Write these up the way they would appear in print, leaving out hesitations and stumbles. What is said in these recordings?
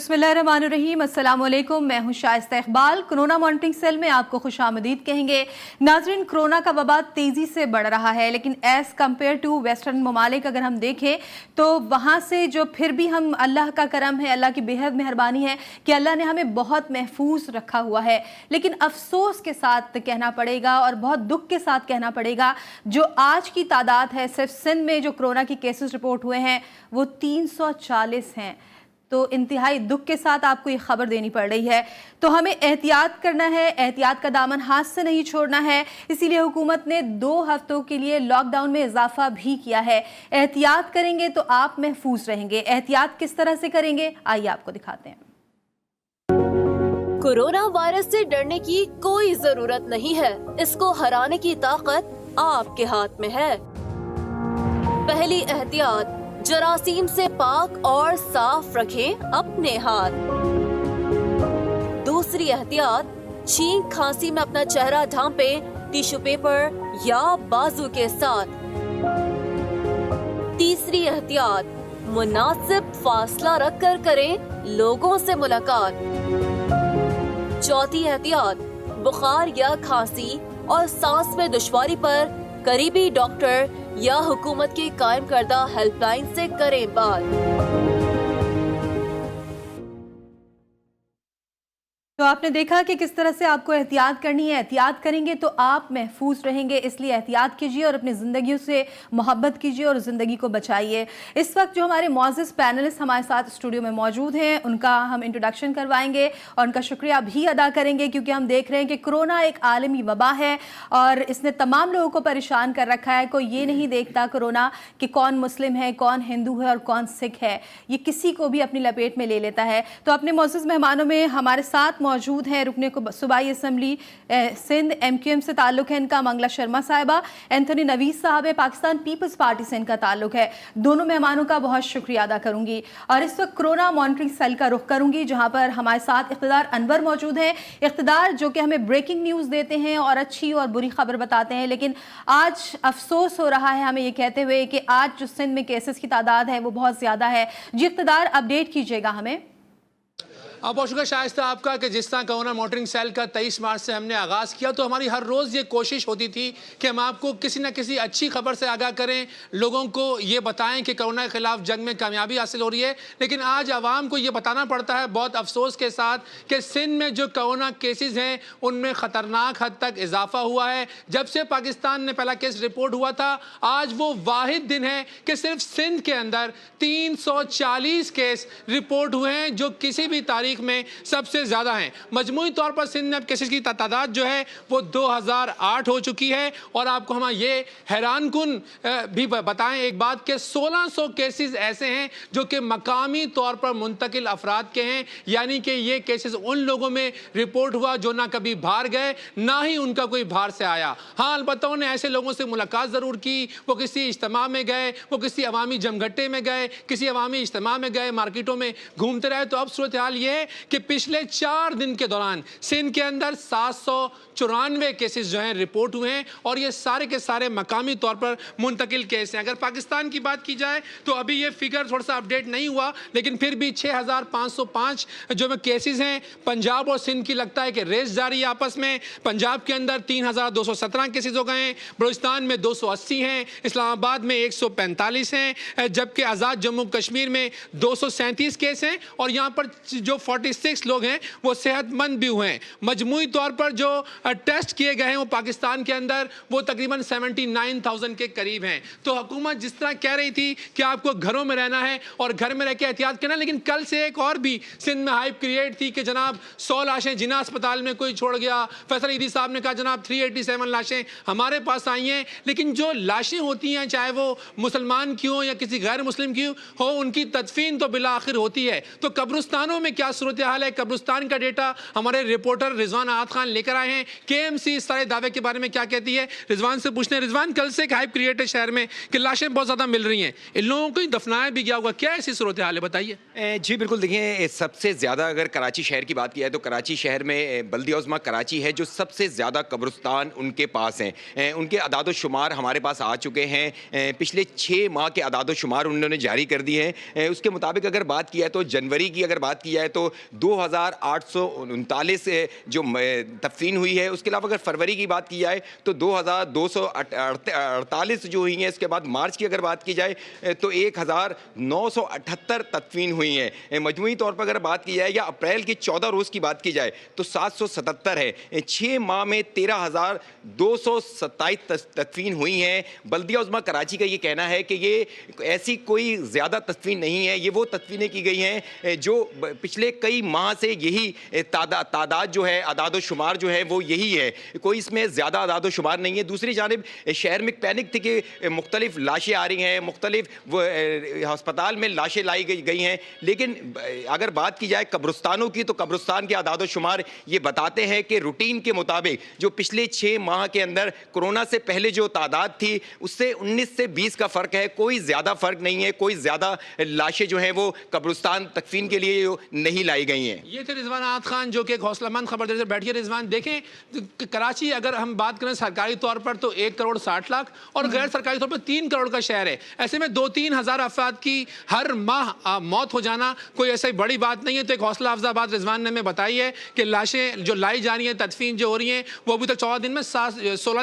बिस्मिल्लाहिर्रहमानिर्रहीम। अस्सलाम वालेकुम। मैं हूं Shaista Iqbal. Corona monitoring cell में आपको खुशामदीद कहेंगे। नाज़रीन, कोरोना का वबा तेज़ी से बढ़ रहा है, लेकिन एज़ कम्पेयर टू वेस्टर्न ममालिक अगर हम देखें तो वहाँ से जो फिर भी हम अल्लाह का करम है, अल्लाह की बेहद मेहरबानी है कि अल्लाह ने हमें बहुत महफूज रखा हुआ है। लेकिन अफसोस के साथ कहना पड़ेगा और बहुत दुख के साथ कहना पड़ेगा, जो आज की तादाद है, सिर्फ सिंध में जो कोरोना की केसेस रिपोर्ट हुए हैं वो 340 हैं। तो इंतहाई दुख के साथ आपको ये खबर देनी पड़ रही है। तो हमें एहतियात करना है, एहतियात का दामन हाथ से नहीं छोड़ना है। इसीलिए हुकूमत ने 2 हफ्तों के लिए लॉकडाउन में इजाफा भी किया है। एहतियात करेंगे तो आप महफूज रहेंगे। एहतियात किस तरह से करेंगे, आइए आपको दिखाते हैं। कोरोना वायरस से डरने की कोई जरूरत नहीं है। इसको हराने की ताकत आपके हाथ में है। पहली एहतियात, जरासीम से पाक और साफ रखें अपने हाथ। दूसरी एहतियात, छींक खांसी में अपना चेहरा ढांपे टिश्यू पेपर या बाजू के साथ। तीसरी एहतियात, मुनासिब फासला रखकर करें लोगों से मुलाकात। चौथी एहतियात, बुखार या खांसी और सांस में दुश्वारी पर करीबी डॉक्टर या हुकूमत की कायम करदा हेल्पलाइन से करें बात। तो आपने देखा कि किस तरह से आपको एहतियात करनी है। एहतियात करेंगे तो आप महफूज रहेंगे, इसलिए एहतियात कीजिए और अपनी ज़िंदगी से मोहब्बत कीजिए और ज़िंदगी को बचाइए। इस वक्त जो हमारे मौजूद पैनलिस्ट हमारे साथ स्टूडियो में मौजूद हैं, उनका हम इंट्रोडक्शन करवाएंगे और उनका शुक्रिया भी अदा करेंगे, क्योंकि हम देख रहे हैं कि कोरोना एक आलमी वबा है और इसने तमाम लोगों को परेशान कर रखा है। कोई ये नहीं देखता कोरोना कि कौन मुस्लिम है, कौन हिंदू है और कौन सिख है, ये किसी को भी अपनी लपेट में ले लेता है। तो अपने मौजूद मेहमानों में हमारे साथ मौजूद हैं रुकने को सूबाई असम्बली सिंध MQM से ताल्लुक़ है इनका, मंगला शर्मा साहिबा। एंथनी नवीद साहब है, पाकिस्तान पीपल्स पार्टी से इनका ताल्लुक़ है। दोनों मेहमानों का बहुत शुक्रिया अदा करूंगी और इस वक्त कोरोना मॉनिटरिंग सेल का रुख करूंगी, जहां पर हमारे साथ इक़्तिदार अनवर मौजूद हैं। इक़्तिदार जो कि हमें ब्रेकिंग न्यूज़ देते हैं और अच्छी और बुरी खबर बताते हैं, लेकिन आज अफसोस हो रहा है हमें ये कहते हुए कि आज जो सिंध में केसेस की तादाद है वो बहुत ज़्यादा है। जी इक़्तिदार, अपडेट कीजिएगा हमें। बहुत शुक्रिया शाइस्ता आपका कि जिस तरह कोरोना मॉनिटरिंग सेल का 23 मार्च से हमने आगाज़ किया, तो हमारी हर रोज़ ये कोशिश होती थी कि हम आपको किसी न किसी अच्छी खबर से आगाह करें, लोगों को ये बताएं कि कोरोना के खिलाफ जंग में कामयाबी हासिल हो रही है। लेकिन आज आवाम को ये बताना पड़ता है बहुत अफसोस के साथ कि सिंध में जो कोरोना केसेस हैं उनमें ख़तरनाक हद तक इजाफा हुआ है। जब से पाकिस्तान में पहला केस रिपोर्ट हुआ था, आज वो वाहिद दिन है कि सिर्फ सिंध के अंदर 340 केस रिपोर्ट हुए हैं, जो किसी भी तारीख में सबसे ज्यादा हैं। मजमूई तौर पर सिंध में अब केसेस की तादाद जो है वो 2008 हो चुकी है। और आपको हम ये हैरानकुन भी बताएं एक बात कि 1600 केसेस ऐसे हैं जो कि मकामी तौर पर मुंतकिल अफराद के हैं, यानी कि ये केसेस उन लोगों में रिपोर्ट हुआ जो ना कभी बाहर गए ना ही उनका कोई बाहर से आया। हाँ, अलबत्ता उन्होंने ऐसे लोगों से मुलाकात ज़रूर की, वो किसी इज्तिमा में गए, वो किसी अवामी जमघट्टे में गए, किसी अवामी इज्तिमा में गए, मार्केटों में घूमते रहे। तो अब सूरत हाल ये है कि पिछले 4 दिन के दौरान सिंध के अंदर 794 केसेस जो हैं रिपोर्ट हुए हैं और ये सारे के सारे मकामी तौर पर मुंतकिल केस हैं। अगर पाकिस्तान की बात की जाए तो अभी ये फिगर थोड़ा सा अपडेट नहीं हुआ, लेकिन फिर भी 6505 जो केसेस हैं। पंजाब और सिंध की लगता है कि रेस जारी है आपस में। पंजाब के अंदर 3217 केसेस हो गए हैं, बलूचिस्तान में 280 हैं, इस्लामाबाद में 145 हैं, जबकि आज़ाद जम्मू कश्मीर में 237 केस हैं और यहाँ पर जो 46 लोग हैं वो सेहतमंद भी हुए हैं। मजमूई तौर पर जो टेस्ट किए गए हैं वो पाकिस्तान के अंदर वो तकरीबन 79,000 के करीब हैं। तो हुकूमत जिस तरह कह रही थी कि आपको घरों में रहना है और घर में रह के एहतियात करना, लेकिन कल से एक और भी सिंध में हाइप क्रिएट थी कि जनाब 100 लाशें जिना अस्पताल में कोई छोड़ गया। फैसल ईदी साहब ने कहा जनाब 387 लाशें हमारे पास आई हैं। लेकिन जो लाशें होती हैं, चाहे वो मुसलमान की हो या किसी गैर मुस्लिम की हो, उनकी तदफीन तो बिला आखिर होती है। तो कब्रिस्तानों में क्या सूरत हाल है। कब्रिस्तान का डेटा हमारे रिपोर्टर रिजवान आद खान लेकर आए हैं। KMC इस सारे दावे के बारे में क्या कहती है, रिजवान से पूछने। रिजवान, कल से एक हाइप क्रिएट है शहर में कि लाशें बहुत ज्यादा मिल रही हैं, इन लोगों को दफनाया भी गया होगा, क्या ऐसी सूरत हाल है, बताइए। जी बिल्कुल, देखिए सबसे ज़्यादा अगर कराची शहर की बात की जाए तो कराची शहर में बल्दिया उज़्मा कराची है जो सबसे ज़्यादा कब्रिस्तान उनके पास हैं। उनके अदाद शुमार हमारे पास आ चुके हैं। पिछले 6 माह के अदाद शुमार उन्होंने जारी कर दिए हैं। उसके मुताबिक अगर बात की जाए तो जनवरी की अगर बात की जाए तो 2839 जो तफसीन हुई है। उसके अलावा अगर फरवरी की बात की जाए तो 2248 जो हुई हैं। इसके बाद मार्च की अगर बात की जाए तो 1978 तदफीन हुई हैं। मजमूई तौर पर अगर बात की जाए या अप्रैल की 14 रोज़ की बात की जाए तो 777 है। 6 माह में 13,227 तदफीन हुई हैं। बल्दिया उज़्मा कराची का ये कहना है कि ये ऐसी कोई ज़्यादा तदफीन नहीं है, ये वो तदफीनें की गई हैं जो पिछले कई माह से यही तादाद जो है, अदाद शुमार जो है वो यही है, कोई इसमें ज़्यादा अदाद शुमार नहीं है। दूसरी जानिब शहर में पैनिक थी कि मुख्तलिफ लाशें आ रही हैं, मुख्तलिफ हस्पताल में लाशें लाई गई हैं। लेकिन अगर बात की जाए कब्रिस्तानों की तो कब्रिस्तान के अदाद शुमार ये बताते हैं कि रूटीन के मुताबिक जो पिछले 6 माह के अंदर कोरोना से पहले जो तादाद थी उससे 19 से 20 का फ़र्क है, कोई ज़्यादा फ़र्क नहीं है, कोई ज़्यादा लाशें जो हैं वो कब्रिस्तान तकफीन के लिए नहीं लाई गई हैं। ये थे रिजवान आद खान जो कि एक हौसलामंद खबर देते बैठिए। रिजवान, देखें कराची अगर हम बात करें सरकारी तौर पर तो 1,60,00,000 और गैर सरकारी तौर पर 3 करोड़ का शहर है। ऐसे में 2-3 हज़ार अफराद की हर माह मौत हो जाना कोई ऐसी बड़ी बात नहीं है। तो एक हौसला अफजा बात रिजवान ने हमें बताई है कि लाशें जो लाई जा रही हैं, तदफीन जो हो रही हैं, वो अभी तक 16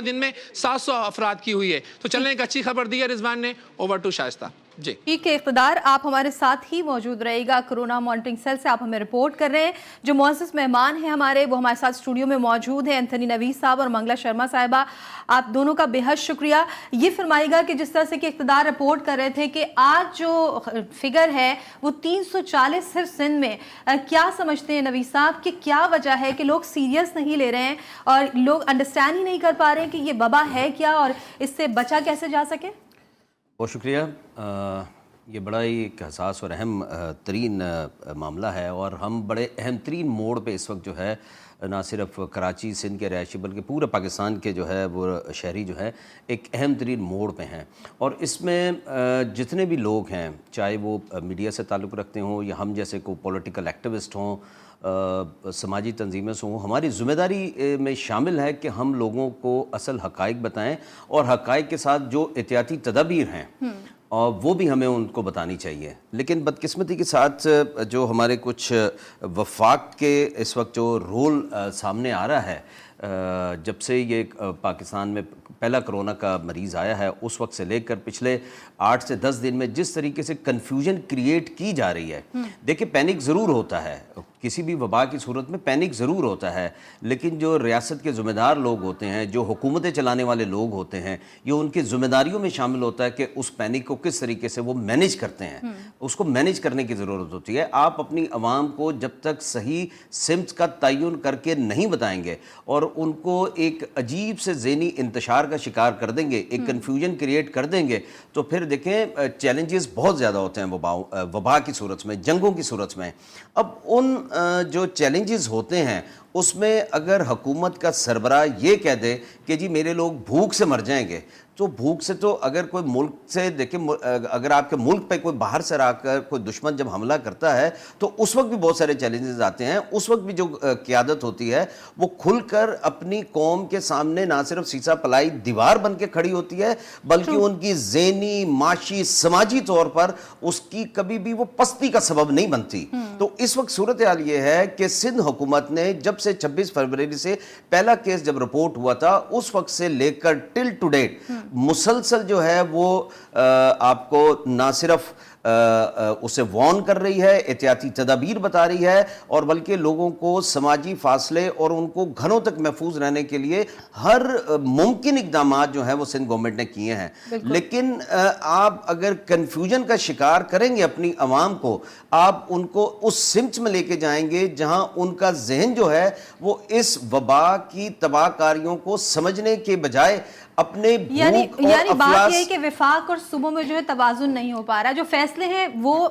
दिन में 700 अफराद की हुई है। तो चलने एक अच्छी खबर दी है रिजवान ने। ओवर टू शाइस्ता जी। ठीक है, इक़्तिदार आप हमारे साथ ही मौजूद रहेगा। कोरोना मॉनिटरिंग सेल से आप हमें रिपोर्ट कर रहे हैं। जो मुअज़्ज़ज़ मेहमान हैं हमारे, वो हमारे साथ स्टूडियो में मौजूद हैं, एंथनी नवीस साहब और मंगला शर्मा साहिबा। आप दोनों का बेहद शुक्रिया। ये फरमाइएगा कि जिस तरह से कि इक़्तिदार रिपोर्ट कर रहे थे कि आज जो फिगर है वो 340 सिर्फ सिंध में, क्या समझते हैं नवीस साहब कि क्या वजह है कि लोग सीरियस नहीं ले रहे हैं और लोग अंडरस्टैंड ही नहीं कर पा रहे हैं कि ये वबा है क्या और इससे बचा कैसे जा सके? बहुत शुक्रिया। ये बड़ा ही एक हसास और अहम तरीन मामला है और हम बड़े अहम तरीन मोड़ पे इस वक्त जो है ना सिर्फ कराची सिंध के रहायशी बल्कि पूरे पाकिस्तान के जो है वो शहरी जो है एक अहम तरीन मोड़ पे हैं। और इसमें जितने भी लोग हैं, चाहे वो मीडिया से ताल्लुक़ रखते हों या हम जैसे को पॉलिटिकल एक्टिविस्ट हों, समाजी तंजीमें से हों, हमारी ज़िम्मेदारी में शामिल है कि हम लोगों को असल हक़ाइक़ बताएं और हक़ाइक़ के साथ जो एहतियाती तदाबीर हैं और वो भी हमें उनको बतानी चाहिए। लेकिन बदकिस्मती के साथ जो हमारे कुछ वफाक के इस वक्त जो रोल सामने आ रहा है, जब से ये पाकिस्तान में पहला कोरोना का मरीज़ आया है उस वक्त से लेकर पिछले 8 से 10 दिन में जिस तरीके से कन्फ्यूजन क्रिएट की जा रही है। देखिए, पैनिक ज़रूर होता है, किसी भी वबा की सूरत में पैनिक ज़रूर होता है, लेकिन जो रियासत के ज़िम्मेदार लोग होते हैं, जो हुकूमतें चलाने वाले लोग होते हैं, ये उनकी ज़िम्मेदारियों में शामिल होता है कि उस पैनिक को किस तरीके से वो मैनेज करते हैं। उसको मैनेज करने की ज़रूरत होती है। आप अपनी आवाम को जब तक सही सिम्त का तयन करके नहीं बताएंगे और उनको एक अजीब से ज़हनी इंतशार का शिकार कर देंगे, एक कन्फ्यूजन क्रिएट कर देंगे, तो फिर देखें चैलेंजेस बहुत ज़्यादा होते हैं वबा की सूरत में, जंगों की सूरत में। अब उन जो चैलेंजेस होते हैं उसमें अगर हुकूमत का सरबराह ये कह दे कि जी मेरे लोग भूख से मर जाएंगे, तो भूख से तो अगर कोई मुल्क से देखिए, अगर आपके मुल्क पे कोई बाहर से आकर कोई दुश्मन जब हमला करता है तो उस वक्त भी बहुत सारे चैलेंजेस आते हैं। उस वक्त भी जो क़यादत होती है वो खुलकर अपनी कौम के सामने ना सिर्फ सीसा पलाई दीवार बन के खड़ी होती है बल्कि उनकी ज़हनी, माशी, समाजी तौर पर उसकी कभी भी वो पस्ती का सबब नहीं बनती। तो इस वक्त सूरत हाल ये है कि सिंध हुकूमत ने जब से 26 फरवरी से पहला केस जब रिपोर्ट हुआ था उस वक्त से लेकर टिल टू डेट मुसलसल जो है वो आपको ना सिर्फ उसे वार्न कर रही है, एहतियाती तदाबीर बता रही है और बल्कि लोगों को समाजी फासले और उनको घरों तक महफूज रहने के लिए हर मुमकिन इकदाम जो है वो सिंध गवर्नमेंट ने किए हैं। लेकिन आप अगर कन्फ्यूजन का शिकार करेंगे अपनी आवाम को, आप उनको उस सिमत में लेके जाएंगे जहां उनका जहन जो है वो इस वबा की तबाहकारियों को समझने के बजाय अपने यानी बात यह है कि विफाक और सूबों में जो है तवाजुन नहीं हो पा रहा है। जो फैसले فیصلے ہیں وہ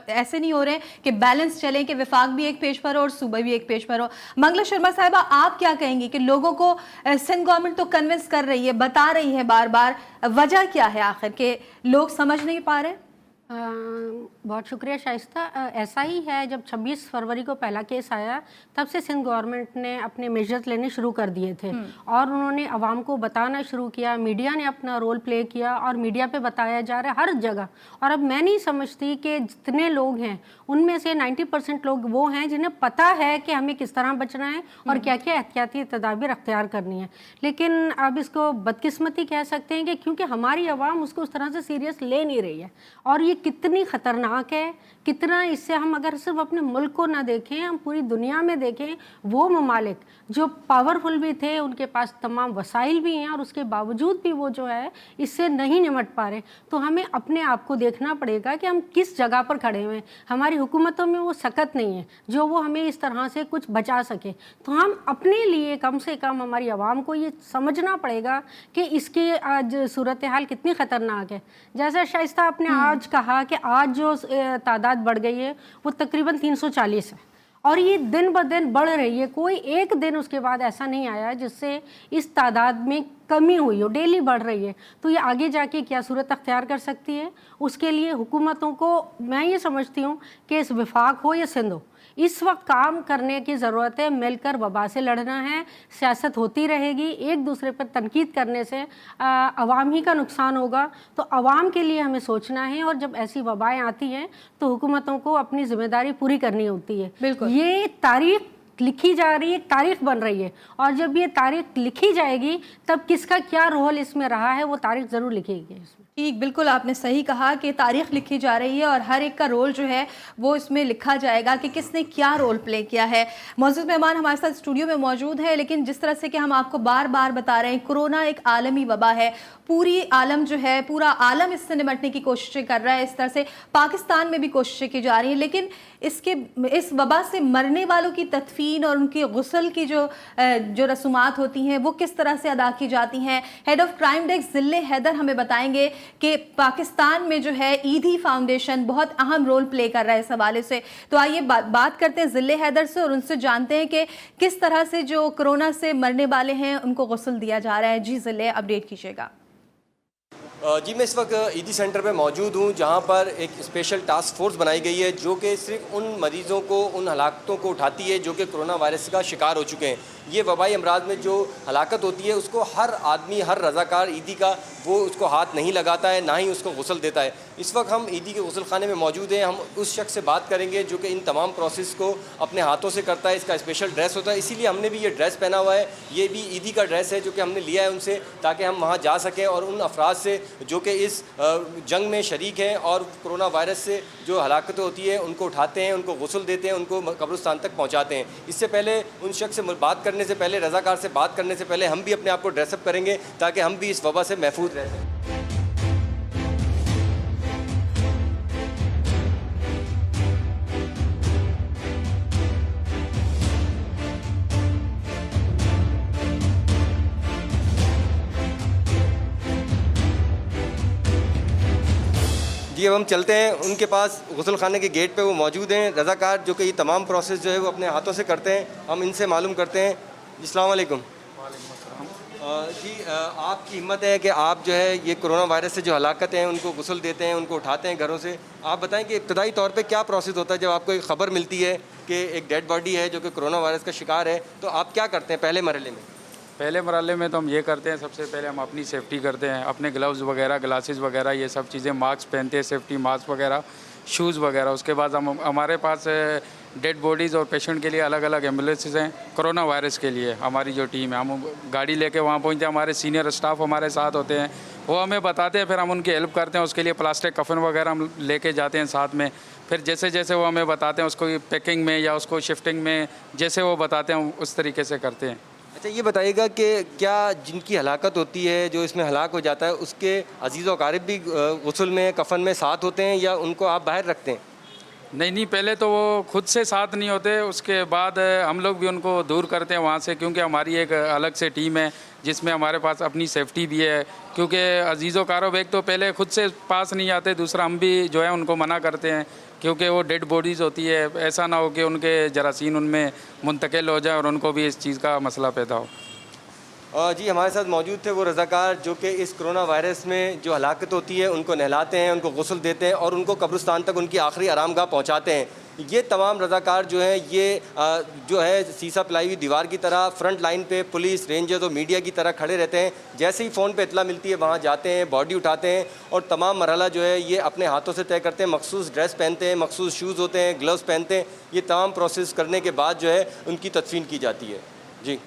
ایسے نہیں ہو رہے ہیں کہ بیلنس چلیں کہ وفاق بھی ایک پیج پر ہو اور صوبہ بھی ایک پیج پر ہو. منگلا شرما صاحبہ, آپ کیا کہیں گی کہ لوگوں کو سندھ گورنمنٹ تو کنونس کر رہی ہے, بتا رہی ہے بار بار, وجہ کیا ہے آخر کہ لوگ سمجھ نہیں پا رہے؟ بہت شکریہ شائستہ. ایسا ہی ہے, جب 26 فروری کو پہلا کیس آیا تب سے سندھ گورنمنٹ نے اپنے میجرز لینے شروع کر دیے تھے اور انہوں نے عوام کو بتانا شروع کیا, میڈیا نے اپنا رول پلے کیا اور میڈیا پہ بتایا جا رہا ہے ہر جگہ. اور اب میں نہیں سمجھتی کہ جتنے لوگ ہیں ان میں سے 90% لوگ وہ ہیں جنہیں پتہ ہے کہ ہمیں کس طرح بچنا ہے اور کیا کیا احتیاطی تدابیر اختیار کرنی ہے. لیکن اب اس کو بدقسمتی کہہ سکتے ہیں کہ کیونکہ ہماری عوام اس کو اس طرح سے سیریس لے نہیں رہی ہے. اور یہ کتنی خطرناک ہے, کتنا اس سے ہم اگر صرف اپنے ملک کو نہ دیکھیں, ہم پوری دنیا میں دیکھیں, وہ ممالک جو پاورفل بھی تھے, ان کے پاس تمام وسائل بھی ہیں اور اس کے باوجود بھی وہ جو ہے اس سے نہیں نمٹ پا رہے. تو ہمیں اپنے آپ کو دیکھنا پڑے گا کہ ہم کس جگہ پر کھڑے ہوئے ہیں. ہماری حکومتوں میں وہ سکت نہیں ہے جو وہ ہمیں اس طرح سے کچھ بچا سکے. تو ہم اپنے لیے کم سے کم ہماری عوام کو یہ سمجھنا پڑے گا کہ اس کی آج صورتحال کتنی خطرناک ہے. جیسا شائستہ آپ نے آج کہا کہ آج جو تعداد بڑھ گئی ہے وہ تقریباً 340 ہے اور یہ دن بہ دن بڑھ رہی ہے. کوئی ایک دن اس کے بعد ایسا نہیں آیا جس سے اس تعداد میں کمی ہوئی ہو, ڈیلی بڑھ رہی ہے. تو یہ آگے جا کے کیا صورت اختیار کر سکتی ہے؟ اس کے لیے حکومتوں کو میں یہ سمجھتی ہوں کہ اس وفاق ہو یا سندھ ہو, اس وقت کام کرنے کی ضرورت ہے. مل کر وبا سے لڑنا ہے. سیاست ہوتی رہے گی, ایک دوسرے پر تنقید کرنے سے عوام ہی کا نقصان ہوگا. تو عوام کے لیے ہمیں سوچنا ہے اور جب ایسی وبائیں آتی ہیں تو حکومتوں کو اپنی ذمہ داری پوری کرنی ہوتی ہے. بالکل, یہ تاریخ لکھی جا رہی ہے, تاریخ بن رہی ہے اور جب یہ تاریخ لکھی جائے گی تب کس کا کیا رول اس میں رہا ہے وہ تاریخ ضرور لکھے گی اس میں. ٹھیک, بالکل آپ نے صحیح کہا کہ تاریخ لکھی جا رہی ہے اور ہر ایک کا رول جو ہے وہ اس میں لکھا جائے گا کہ کس نے کیا رول پلے کیا ہے. معزز مہمان ہمارے ساتھ اسٹوڈیو میں موجود ہے, لیکن جس طرح سے کہ ہم آپ کو بار بار بتا رہے ہیں, کورونا ایک عالمی وبا ہے. پوری عالم جو ہے, پورا عالم اس سے نمٹنے کی کوششیں کر رہا ہے. اس طرح سے پاکستان میں بھی کوششیں کی جا رہی ہیں, لیکن اس وبا سے مرنے والوں کی تدفین اور ان کی غسل کی جو رسومات ہوتی ہیں وہ کس طرح سے ادا کی جاتی ہیں. ہیڈ آف کرائم ڈیسک ذلِ حیدر ہمیں بتائیں گے کہ پاکستان میں جو ہے ایدھی فاؤنڈیشن بہت اہم رول پلے کر رہا ہے اس حوالے سے. تو آئیے بات کرتے ہیں ذلِ حیدر سے اور ان سے جانتے ہیں کہ کس طرح سے جو کرونا سے مرنے والے ہیں ان کو غسل دیا جا رہا ہے. جی ذلِ, اپڈیٹ کیجیے گا. جی میں اس وقت ایدھی سینٹر پہ موجود ہوں جہاں پر ایک اسپیشل ٹاسک فورس بنائی گئی ہے جو کہ صرف ان مریضوں کو, ان ہلاکتوں کو اٹھاتی ہے جو کہ کرونا وائرس کا شکار ہو چکے ہیں. یہ وبائی امراض میں جو ہلاکت ہوتی ہے اس کو ہر آدمی, ہر رضاکار عیدی کا وہ اس کو ہاتھ نہیں لگاتا ہے, نہ ہی اس کو غسل دیتا ہے. اس وقت ہم عیدی کے غسل خانے میں موجود ہیں. ہم اس شخص سے بات کریں گے جو کہ ان تمام پروسیس کو اپنے ہاتھوں سے کرتا ہے. اس کا اسپیشل ڈریس ہوتا ہے, اسی لیے ہم نے بھی یہ ڈریس پہنا ہوا ہے. یہ بھی عیدی کا ڈریس ہے جو کہ ہم نے لیا ہے ان سے تاکہ ہم وہاں جا سکیں اور ان افراد سے جو کہ اس جنگ میں شریک ہیں اور کرونا وائرس سے جو ہلاکتیں ہوتی ہیں ان کو اٹھاتے ہیں, ان کو غسل دیتے ہیں, ان کو قبرستان تک پہنچاتے ہیں. اس سے پہلے ان شخص سے بات کرنے سے پہلے, رضاکار سے بات کرنے سے پہلے ہم بھی اپنے آپ کو ڈریس اپ کریں گے تاکہ ہم بھی اس وبا سے محفوظ رہ سکیں. جی اب ہم چلتے ہیں ان کے پاس, غسل خانے کے گیٹ پہ وہ موجود ہیں رضاکار جو کہ یہ تمام پروسیس جو ہے وہ اپنے ہاتھوں سے کرتے ہیں. ہم ان سے معلوم کرتے ہیں. جی السلام علیکم. جی آپ کی ہمت ہے کہ آپ جو ہے یہ کرونا وائرس سے جو ہلاکت ہیں ان کو غسل دیتے ہیں, ان کو اٹھاتے ہیں گھروں سے. آپ بتائیں کہ ابتدائی طور پہ کیا پروسیس ہوتا ہے جب آپ کو ایک خبر ملتی ہے کہ ایک ڈیڈ باڈی ہے جو کہ کرونا وائرس کا شکار ہے, تو آپ کیا کرتے ہیں پہلے مرحلے میں؟ پہلے مرحلے میں تو ہم یہ کرتے ہیں, سب سے پہلے ہم اپنی سیفٹی کرتے ہیں, اپنے گلوز وغیرہ, گلاسز وغیرہ, یہ سب چیزیں, ماسک پہنتے ہیں, سیفٹی ماسک وغیرہ, شوز وغیرہ. اس کے بعد ہمارے پاس ڈیڈ باڈیز اور پیشنٹ کے لیے الگ الگ ایمبولینسز ہیں. کرونا وائرس کے لیے ہماری جو ٹیم ہے, ہم گاڑی لے کے وہاں پہنچتے ہیں. ہمارے سینئر اسٹاف ہمارے ساتھ ہوتے ہیں, وہ ہمیں بتاتے ہیں, پھر ہم ان کی ہیلپ کرتے ہیں. اس کے لیے پلاسٹک کفن وغیرہ ہم لے کے جاتے ہیں ساتھ میں. پھر جیسے جیسے وہ ہمیں بتاتے ہیں اس کو پیکنگ میں یا اس کو شفٹنگ میں جیسے وہ بتاتے ہیں اس طریقے سے کرتے ہیں. اچھا یہ بتائیے گا کہ کیا جن کی ہلاکت ہوتی ہے, جو اس میں ہلاک ہو جاتا ہے, اس کے عزیز و اقارب بھی غسل میں, کفن میں ساتھ ہوتے ہیں یا ان کو آپ باہر رکھتے ہیں؟ नहीं, पहले तो वो खुद से साथ नहीं होते, उसके बाद हम लोग भी उनको दूर करते हैं वहाँ से, क्योंकि हमारी एक अलग से टीम है जिसमें हमारे पास अपनी सेफ्टी भी है। क्योंकि अजीज़ो कारो बेग तो पहले खुद से पास नहीं आते, दूसरा हम भी जो है उनको मना करते हैं, क्योंकि वो डेड बॉडीज़ होती है, ऐसा ना हो कि उनके जरासीन उनमें मुंतकिल हो जाए और उनको भी इस चीज़ का मसला पैदा हो। जी हमारे साथ मौजूद थे वो रज़ाकार जो कि इस कोरोना वायरस में जो हलाकत होती है उनको नहलाते हैं, उनको गुस्ल देते हैं और उनको कब्रिस्तान तक उनकी आखिरी आरामगाह पहुंचाते हैं। ये तमाम रज़ाकार जो हैं ये जो है सीसा पिलाई हुई दीवार की तरह फ्रंट लाइन पे पुलिस, रेंजर्स और मीडिया की तरह खड़े रहते हैं। जैसे ही फ़ोन पे इतला मिलती है वहाँ जाते हैं, बॉडी उठाते हैं और तमाम मरहला जो है ये अपने हाथों से तय करते हैं। मखसूस ड्रेस पहनते हैं, मखसूस शूज़ होते हैं, ग्लव्स पहनते हैं। ये तमाम प्रोसेस करने के बाद जो है उनकी तदफीन की जाती है। जी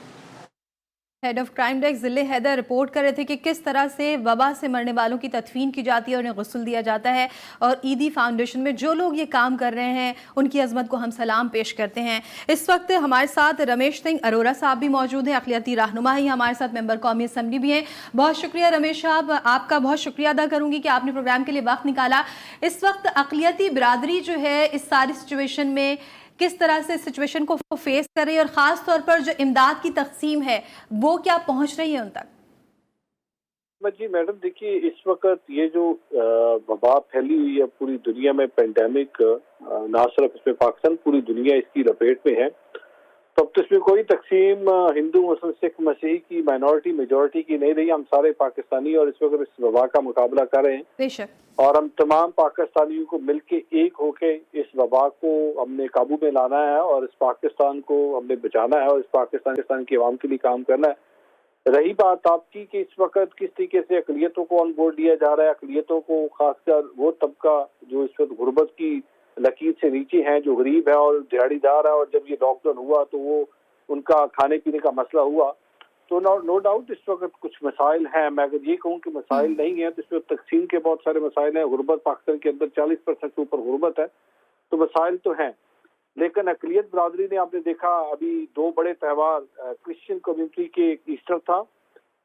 हेड ऑफ क्राइम डेस्क ज़िले हैदर रिपोर्ट कर रहे थे कि किस तरह से वबा से मरने वालों की तदफीन की जाती है, उन्हें गुस्ल दिया जाता है। और ईदी फाउंडेशन में जो लोग ये काम कर रहे हैं उनकी अजमत को हम सलाम पेश करते हैं। इस वक्त हमारे साथ रमेश सिंह अरोरा साहब भी मौजूद हैं, अक़लियती रहनुमा ही हमारे साथ, मेंबर कौमी असम्बली भी हैं। बहुत शुक्रिया रमेश साहब, आपका बहुत शुक्रिया अदा करूँगी कि आपने प्रोग्राम के लिए वक्त निकाला। इस वक्त अक़लियती बिरादरी जो है इस सारी सिचुएशन में किस तरह से सिचुएशन को फेस कर रही है और ख़ास तौर पर जो इमदाद की तकसीम है वो क्या पहुंच रही है उन तक? जी मैडम, देखिए इस वक्त ये जो वबा फैली हुई है पूरी दुनिया में, पेंडेमिक, ना सिर्फ इसमें पाकिस्तान, पूरी दुनिया इसकी लपेट में है। तो अब तो इसमें कोई तकसीम हिंदू, मुस्लिम, सिख, मसीही की, माइनॉरिटी, मेजॉरिटी की नहीं रही। हम सारे पाकिस्तानी और इस वक्त इस वबा का मुकाबला कर रहे हैं बेशक, और हम तमाम पाकिस्तानियों को मिलके एक होके इस वबा को हमने काबू में लाना है और इस पाकिस्तान को हमने बचाना है और इस पाकिस्तान की आवाम के लिए काम करना है। रही बात आपकी कि इस वक्त किस तरीके से अक़लियतों को ऑन बोर्ड लिया जा रहा है, अक़लियतों को खासकर वो तबका जो इस वक्त गुर्बत की लकीर से नीचे हैं, जो गरीब है और दिहाड़ीदार है, और जब ये लॉकडाउन हुआ तो वो उनका खाने पीने का मसला हुआ। तो नो डाउट इस वक्त कुछ मसाइल हैं। मैं अगर ये कहूँ कि मसाइल नहीं है तो इस वक्त तकसीम के बहुत सारे मसाइल हैं। गुर्बत, पाकिस्तान के अंदर 40% से ऊपर गुर्बत है, तो मसाइल तो हैं। लेकिन अक़लियत बरादरी ने, आपने देखा अभी 2 बड़े त्यौहार, क्रिश्चियन कम्युनिटी के ईस्टर था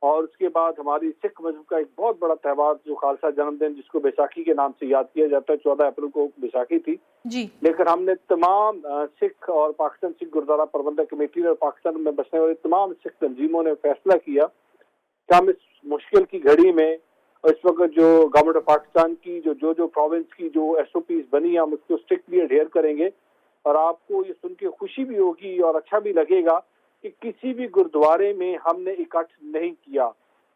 और उसके बाद हमारी सिख मजहब का एक बहुत बड़ा त्यौहार जो खालसा जन्मदिन, जिसको बैसाखी के नाम से याद किया जाता है, 14 अप्रैल को बैसाखी थी जी। लेकिन हमने तमाम सिख और पाकिस्तान सिख गुरुद्वारा प्रबंधक कमेटी और पाकिस्तान में बसने वाली तमाम सिख तंजीमों ने फैसला किया कि हम इस मुश्किल की घड़ी में इस वक्त जो गवर्नमेंट ऑफ पाकिस्तान की जो प्रोविंस की जो SOPs बनी है हम उसको स्ट्रिक्टली अडेयर करेंगे। और आपको ये सुन के खुशी भी होगी और अच्छा भी लगेगा कि किसी भी गुरुद्वारे में हमने इकट्ठ नहीं किया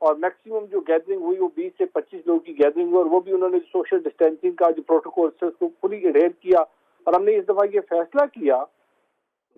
और मैक्सिमम जो गैदरिंग हुई वो 20 से 25 लोगों की गैदरिंग हुई और वो भी उन्होंने सोशल डिस्टेंसिंग का जो प्रोटोकॉल है उसको फुली एडहेयर किया। और हमने इस दफा ये फैसला किया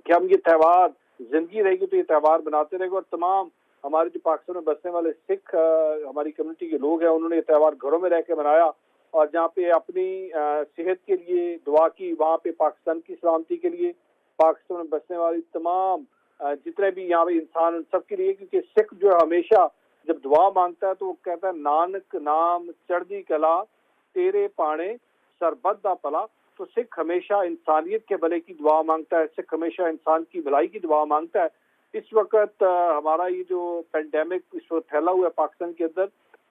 कि हम ये त्यौहार, जिंदगी रहेगी तो ये त्यौहार बनाते रहेंगे। और तमाम हमारे जो पाकिस्तान में बसने वाले सिख हमारी कम्युनिटी के लोग हैं, उन्होंने ये त्यौहार घरों में रह के मनाया और जहाँ पे अपनी सेहत के लिए दुआ की, वहाँ पे पाकिस्तान की सलामती के लिए, पाकिस्तान में बसने वाली तमाम जितने भी यहाँ पे इंसान, उन सबके लिए। क्योंकि सिख जो है हमेशा जब दुआ मांगता है तो वो कहता है नानक नाम चढ़दी कला तेरे पाने सरबत पला। तो सिख हमेशा इंसानियत के भले की दुआ मांगता है, सिख हमेशा इंसान की भलाई की दुआ मांगता है। इस वक्त हमारा ये जो पेंडेमिक इस वक्त फैला हुआ है पाकिस्तान के अंदर,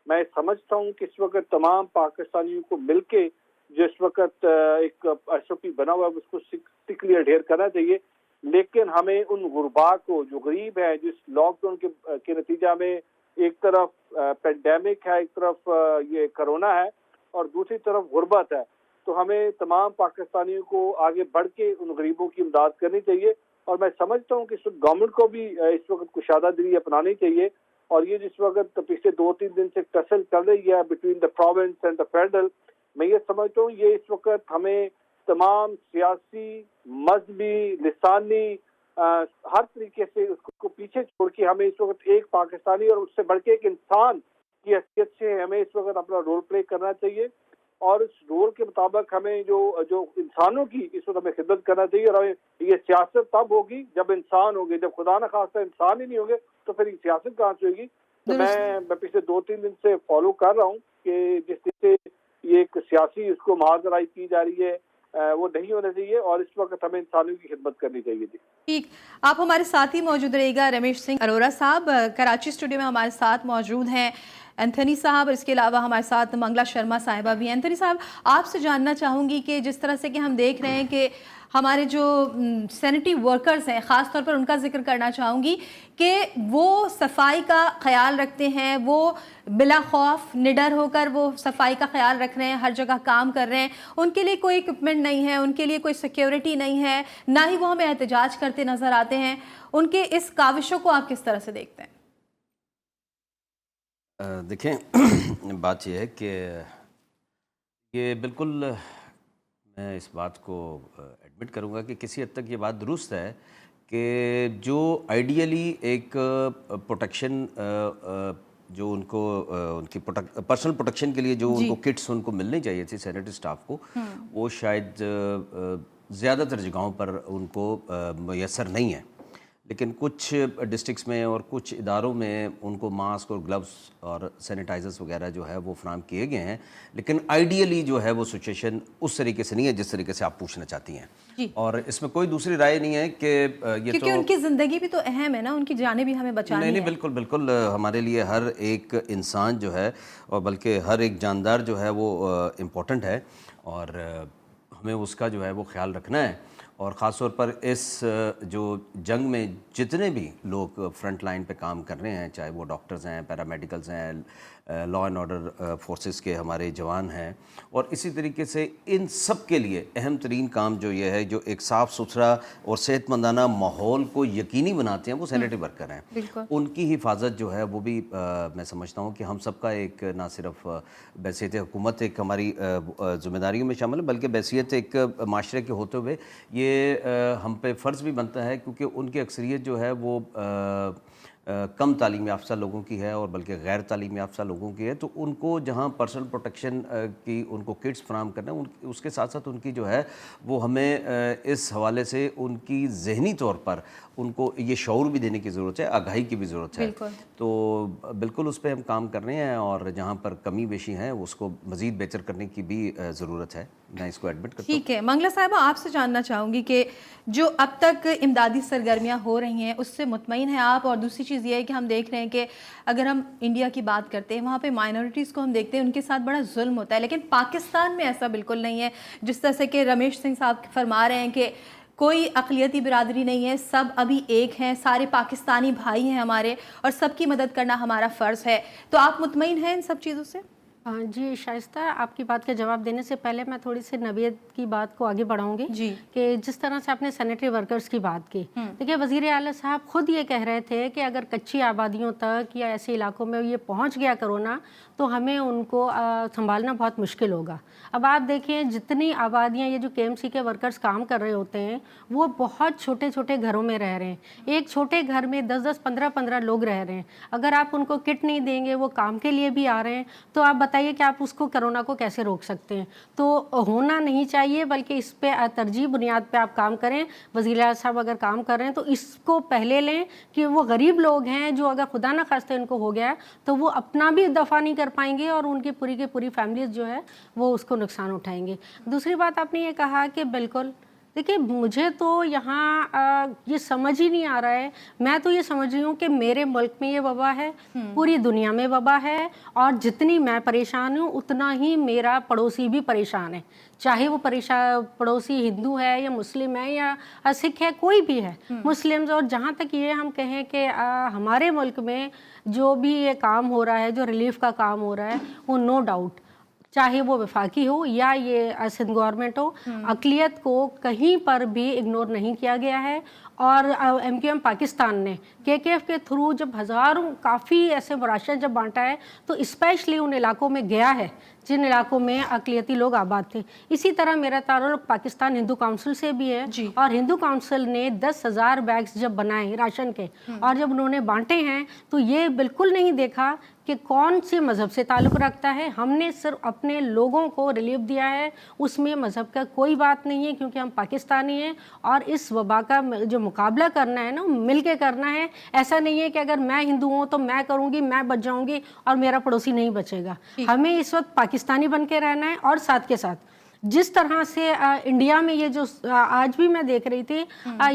मैं समझता हूँ कि इस वक्त तमाम पाकिस्तानियों को मिलके जो इस वक्त एक SOP बना हुआ है उसको स्ट्रिक्टली अडेयर करना चाहिए। लेकिन हमें उन गुरबा को जो गरीब है, जिस लॉकडाउन के नतीजा में एक तरफ पेंडेमिक है, एक तरफ ये कोरोना है और दूसरी तरफ गुर्बत है, तो हमें तमाम पाकिस्तानियों को आगे बढ़ के उन गरीबों की इमदाद करनी चाहिए। और मैं समझता हूँ कि गवर्नमेंट को भी इस वक्त कुशादागिरी अपनानी चाहिए। और ये जिस वक्त पिछले 2-3 दिन से टसल चल रही है between the province and the federal, मैं ये समझता हूँ ये इस वक्त हमें तमाम सियासी, मजहबी, लिसानी हर तरीके से उसको पीछे छोड़ के हमें इस वक्त एक पाकिस्तानी और उससे बढ़ के एक इंसान की हैसियत से हमें इस वक्त अपना रोल प्ले करना चाहिए। और इस रोल के मुताबिक हमें जो इंसानों की इस वक्त हमें खिदमत करना चाहिए। और हमें ये सियासत तब होगी जब इंसान होंगे, जब खुदा न खास्ता इंसान ही नहीं होंगे तो फिर सियासत कहाँ से होगी। तो मैं पिछले 2-3 दिन से फॉलो कर रहा हूँ कि जिस तरह से ये एक सियासी उसको महाजराई की जा रही है वो नहीं होना चाहिए और इस वक्त हमें इंसानों की खिदमत करनी चाहिए। जी ठीक, आप हमारे साथ ही मौजूद रहिएगा। रमेश सिंह अरोरा साहब कराची स्टूडियो में हमारे साथ मौजूद हैं। एंथनी साहब, और इसके अलावा हमारे साथ मंगला शर्मा साहिबा भी हैं। एंथनी साहब, आपसे जानना चाहूँगी कि जिस तरह से कि हम देख रहे हैं कि हमारे जो सैनिटरी वर्कर्स हैं, ख़ास तौर पर उनका जिक्र करना चाहूँगी कि वो सफाई का ख्याल रखते हैं, वो बिला खौफ निडर होकर वो सफाई का ख्याल रख रहे हैं, हर जगह काम कर रहे हैं, उनके लिए कोई इक्विपमेंट नहीं है, उनके लिए कोई सिक्योरिटी नहीं है, ना ही वो हमें एहतजाज करते नज़र आते हैं। उनके इस काविशों को आप किस तरह से देखते हैं? देखें, बात यह है कि ये बिल्कुल, मैं इस बात को एडमिट करूंगा कि किसी हद तक ये बात दुरुस्त है कि जो आइडियली एक प्रोटेक्शन जो उनको उनकी पर्सनल प्रोटेक्शन के लिए जो उनको किट्स उनको मिलनी चाहिए थी सैनिटरी स्टाफ को, वो शायद ज़्यादातर जगहों पर उनको मैसर नहीं है। लेकिन कुछ डिस्ट्रिक्ट्स में और कुछ इदारों में उनको मास्क और ग्लव्स और सैनिटाइजर्स वगैरह जो है वो फराहम किए गए हैं। लेकिन आइडियली जो है वो सिचुएशन उस तरीके से नहीं है जिस तरीके से आप पूछना चाहती हैं। और इसमें कोई दूसरी राय नहीं है कि ये क्योंकि उनकी ज़िंदगी भी तो अहम है ना, उनकी जानें भी हमें बचानी नहीं, है। बिल्कुल बिल्कुल, हमारे लिए हर एक इंसान जो है और बल्कि हर एक जानदार जो है वो इम्पोर्टेंट है और हमें उसका जो है वो ख्याल रखना है। और ख़ास तौर पर इस जो जंग में जितने भी लोग फ्रंट लाइन पे काम कर रहे हैं, चाहे वो डॉक्टर्स हैं, पैरामेडिकल्स हैं, लॉ एंड ऑर्डर फोर्सेस के हमारे जवान हैं, और इसी तरीके से इन सब के लिए अहम तरीन काम जो ये है, जो एक साफ़ सुथरा और सेहतमंदाना माहौल को यकीनी बनाते हैं, वो सैनिटरी वर्कर हैं। उनकी हिफाजत जो है वो भी मैं समझता हूँ कि हम सबका एक, ना सिर्फ बैसियत हुकूमत एक हमारी ज़िम्मेदारियों में शामिल है, बल्कि बैसियत एक माशरे के होते हुए ये हम पे फ़र्ज़ भी बनता है, क्योंकि उनकी अक्सरियत जो है वो कम तालीम याफ्ता लोगों की है और बल्कि गैर तालीम याफ्ता लोगों की है। तो उनको जहाँ पर्सनल प्रोटेक्शन की उनको किट्स फराहम करना है, उसके साथ साथ उनकी जो है वो हमें इस हवाले से उनकी ज़हनी तौर पर उनको ये शऊर भी देने की ज़रूरत है, आगाही की भी ज़रूरत है। तो बिल्कुल उस पर हम काम कर रहे हैं और जहाँ पर कमी बेशी है उसको मज़ीद बेहतर करने की भी ज़रूरत है। मैं इसको एडमिट करता हूँ। ठीक है, मंगला साहिबा, आपसे जानना चाहूँगी कि जो अब तक इमदादी सरगर्मियाँ हो रही हैं उससे मुतमईन हैं आप? और दूसरी चीज़ ये है कि हम देख रहे हैं कि अगर हम इंडिया की बात करते हैं, वहाँ पे माइनॉरिटीज़ को हम देखते हैं, उनके साथ बड़ा जुल्म होता है, लेकिन पाकिस्तान में ऐसा बिल्कुल नहीं है। जिस तरह से कि रमेश सिंह साहब फरमा रहे हैं कि कोई अक़लियती बिरादरी नहीं है, सब अभी एक हैं, सारे पाकिस्तानी भाई हैं हमारे, और सबकी मदद करना हमारा फ़र्ज़ है। तो आप मुतमईन हैं इन सब चीज़ों से? जी शाइस्ता, आपकी बात का जवाब देने से पहले मैं थोड़ी सी नवीयत की बात को आगे बढ़ाऊंगी कि जिस तरह से आपने सैनिटरी वर्कर्स की बात की, देखिए वज़ीर आला साहब खुद ये कह रहे थे कि अगर कच्ची आबादियों तक या ऐसे इलाकों में ये पहुंच गया कोरोना तो हमें उनको संभालना बहुत मुश्किल होगा। अब आप देखिए जितनी आबादियाँ, ये जो KMC के वर्कर्स काम कर रहे होते हैं वो बहुत छोटे छोटे घरों में रह रहे हैं। एक छोटे घर में 10-10, 15-15 लोग रह रहे हैं। अगर आप उनको किट नहीं देंगे, वो काम के लिए भी आ रहे हैं, तो आप बताइए कि आप उसको कोरोना को कैसे रोक सकते हैं? तो होना नहीं चाहिए, बल्कि इस पे तरजीह बुनियाद पे आप काम करें। वज़ीर आला साहब अगर काम कर रहे हैं तो इसको पहले लें कि वो गरीब लोग हैं जो अगर खुदा न खास्ते इनको हो गया तो वो अपना भी दफ़ा नहीं कर पाएंगे और उनकी पूरी की पूरी फैमिलीज जो है वो उसको नुकसान उठाएंगे। दूसरी बात आपने ये कहा कि बिल्कुल, देखिए मुझे तो यहाँ ये समझ ही नहीं आ रहा है। मैं तो ये समझ रही हूँ कि मेरे मुल्क में ये वबा है, पूरी दुनिया में वबा है, और जितनी मैं परेशान हूँ उतना ही मेरा पड़ोसी भी परेशान है, चाहे वो पड़ोसी हिंदू है या मुस्लिम है या सिख है, कोई भी है, मुस्लिम्स। और जहाँ तक ये हम कहें कि हमारे मुल्क में जो भी ये काम हो रहा है, जो रिलीफ का काम हो रहा है, वो नो डाउट, चाहे वो वफाकी हो या ये सिंध गवर्नमेंट हो, अक़लियत को कहीं पर भी इग्नोर नहीं किया गया है। और MQM पाकिस्तान ने KKF के थ्रू जब हज़ारों काफ़ी ऐसे राशन जब बांटा है तो स्पेशली उन इलाकों में गया है जिन इलाकों में अक़लियती लोग आबाद थे। इसी तरह मेरा ताल्लुक़ पाकिस्तान हिंदू काउंसिल से भी है, और हिंदू काउंसिल ने 10,000 बैग्स जब बनाए राशन के और जब उन्होंने बांटे हैं तो ये बिल्कुल नहीं देखा कि कौन से मज़हब से ताल्लुक़ रखता है। हमने सिर्फ अपने लोगों को रिलीफ दिया है, उसमें मज़हब का कोई बात नहीं है, क्योंकि हम पाकिस्तानी हैं और इस वबा का जो मुकाबला करना है ना, मिल के करना है। ऐसा नहीं है कि अगर मैं हिंदू हूँ तो मैं करूँगी, मैं बच जाऊँगी और मेरा पड़ोसी नहीं बचेगा। हमें इस वक्त पाकिस्तानी बन के रहना है। और साथ के साथ जिस तरह से इंडिया में ये जो आज भी मैं देख रही थी,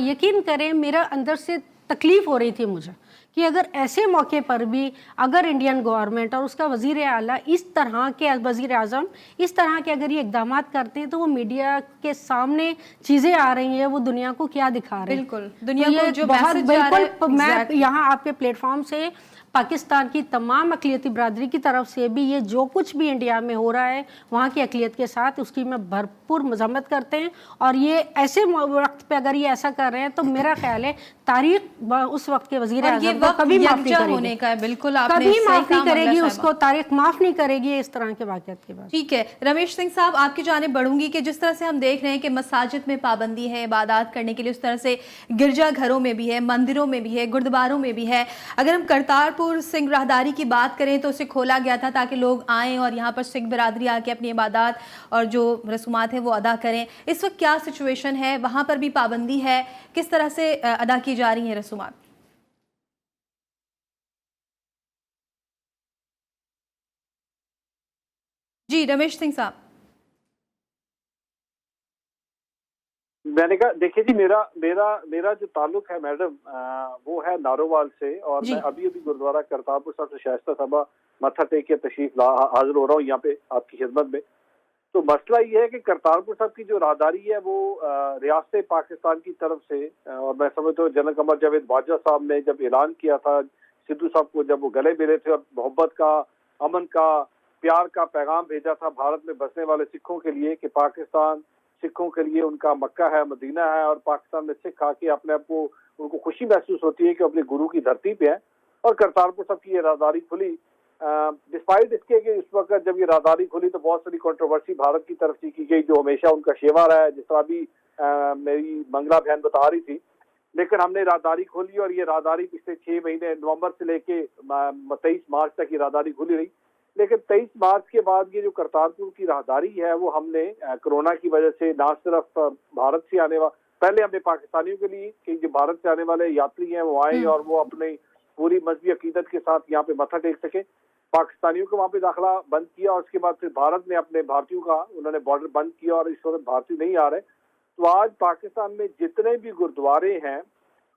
यकीन करें मेरा अंदर से तकलीफ़ हो रही थी मुझे कि अगर ऐसे मौके पर भी अगर इंडियन गवर्नमेंट और उसका वज़ीर आला इस तरह के वज़ीर आज़म इस तरह के अगर ये इक़दाम करते हैं तो वो मीडिया के सामने चीज़ें आ रही हैं, वो दुनिया को क्या दिखा रहे हैं। बिल्कुल, दुनिया तो ये को जो बहुत मैसेज जा रहा है, बिल्कुल मैं यहाँ आपके प्लेटफॉर्म से पाकिस्तान की तमाम अक़लियती बरादरी की तरफ से भी ये जो कुछ भी इंडिया में हो रहा है वहाँ की अक़लियत के साथ उसकी मैं भरपूर मज़म्मत करते हैं। और ये ऐसे वक्त पे अगर ये ऐसा कर रहे हैं तो मेरा ख्याल है तारीख उस वक्त के वज़ीर आज़म को कभी माफ़ नहीं करेगी, होने का है। बिल्कुल, आपने कभी सही माफ़ नहीं कहा करेगी ममला उसको, तारीख माफ़ नहीं करेगी इस तरह के वाक़यात के बाद। ठीक है रमेश सिंह साहब, आपकी जानिब बढ़ूंगी कि जिस तरह से हम देख रहे हैं कि मसाजिद में पाबंदी है इबादत करने के लिए, उस तरह से गिरजा घरों में भी है, मंदिरों में भी है, गुरुद्वारों में भी है। अगर हम करतारपुर सिंह राहदारी की बात करें तो उसे खोला गया था ताकि लोग आएँ और यहाँ पर सिख बिरादरी आके अपनी इबादत और जो रसूमात हैं वो अदा करें। इस वक्त क्या सिचुएशन है, वहाँ पर भी पाबंदी है, किस तरह से अदा की जा रही हैं रसूमात? जी रमेश सिंह साहब। मैंने कहा देखिए जी, मेरा मेरा मेरा जो ताल्लुक है मैडम वो है नारोवाल से, और मैं अभी अभी गुरुद्वारा करतारपुर साहब से शाइस्ता साहबा मत्था टेक के तशरीफ हाजिर हो रहा हूँ यहाँ पे आपकी खिदमत में। तो मसला ये है कि करतारपुर साहब की जो राहदारी है वो रियासत पाकिस्तान की तरफ से, और मैं समझता हूँ जनरल कमर जावेद बाजवा साहब ने जब ऐलान किया था सिद्धू साहब को, जब वो गले मिले थे और मोहब्बत का, अमन का, प्यार का पैगाम भेजा था भारत में बसने वाले सिखों के लिए कि पाकिस्तान सिखों के लिए उनका मक्का है, मदीना है, और पाकिस्तान में सिख आके अपने आप को, उनको खुशी महसूस होती है कि अपने गुरु की धरती पे है। और करतारपुर साहब की ये राहदारी खुली डिस्पाइट इसके कि इस वक्त जब ये राहदारी खुली तो बहुत सारी कंट्रोवर्सी भारत की तरफ से की गई, जो हमेशा उनका शेवा रहा है, जिस तरह भी मेरी मंगला बहन बता रही थी। लेकिन हमने राहदारी खोली और ये राहदारी पिछले 6 महीने नवंबर से लेके 23 मार्च तक ये राहदारी खुली रही। लेकिन 23 मार्च के बाद ये जो करतारपुर की राहदारी है वो हमने कोरोना की वजह से ना सिर्फ भारत से आने वाले, पहले हमने पाकिस्तानियों के लिए कि जो भारत से आने वाले यात्री हैं वो आए और वो अपने पूरी मजहबी अकीदत के साथ यहाँ पे मत्था टेक सके, पाकिस्तानियों को वहाँ पे दाखिला बंद किया। और उसके बाद फिर भारत ने अपने भारतीयों का उन्होंने बॉर्डर बंद किया और इस वक्त भारतीय नहीं आ रहे। तो आज पाकिस्तान में जितने भी गुरुद्वारे हैं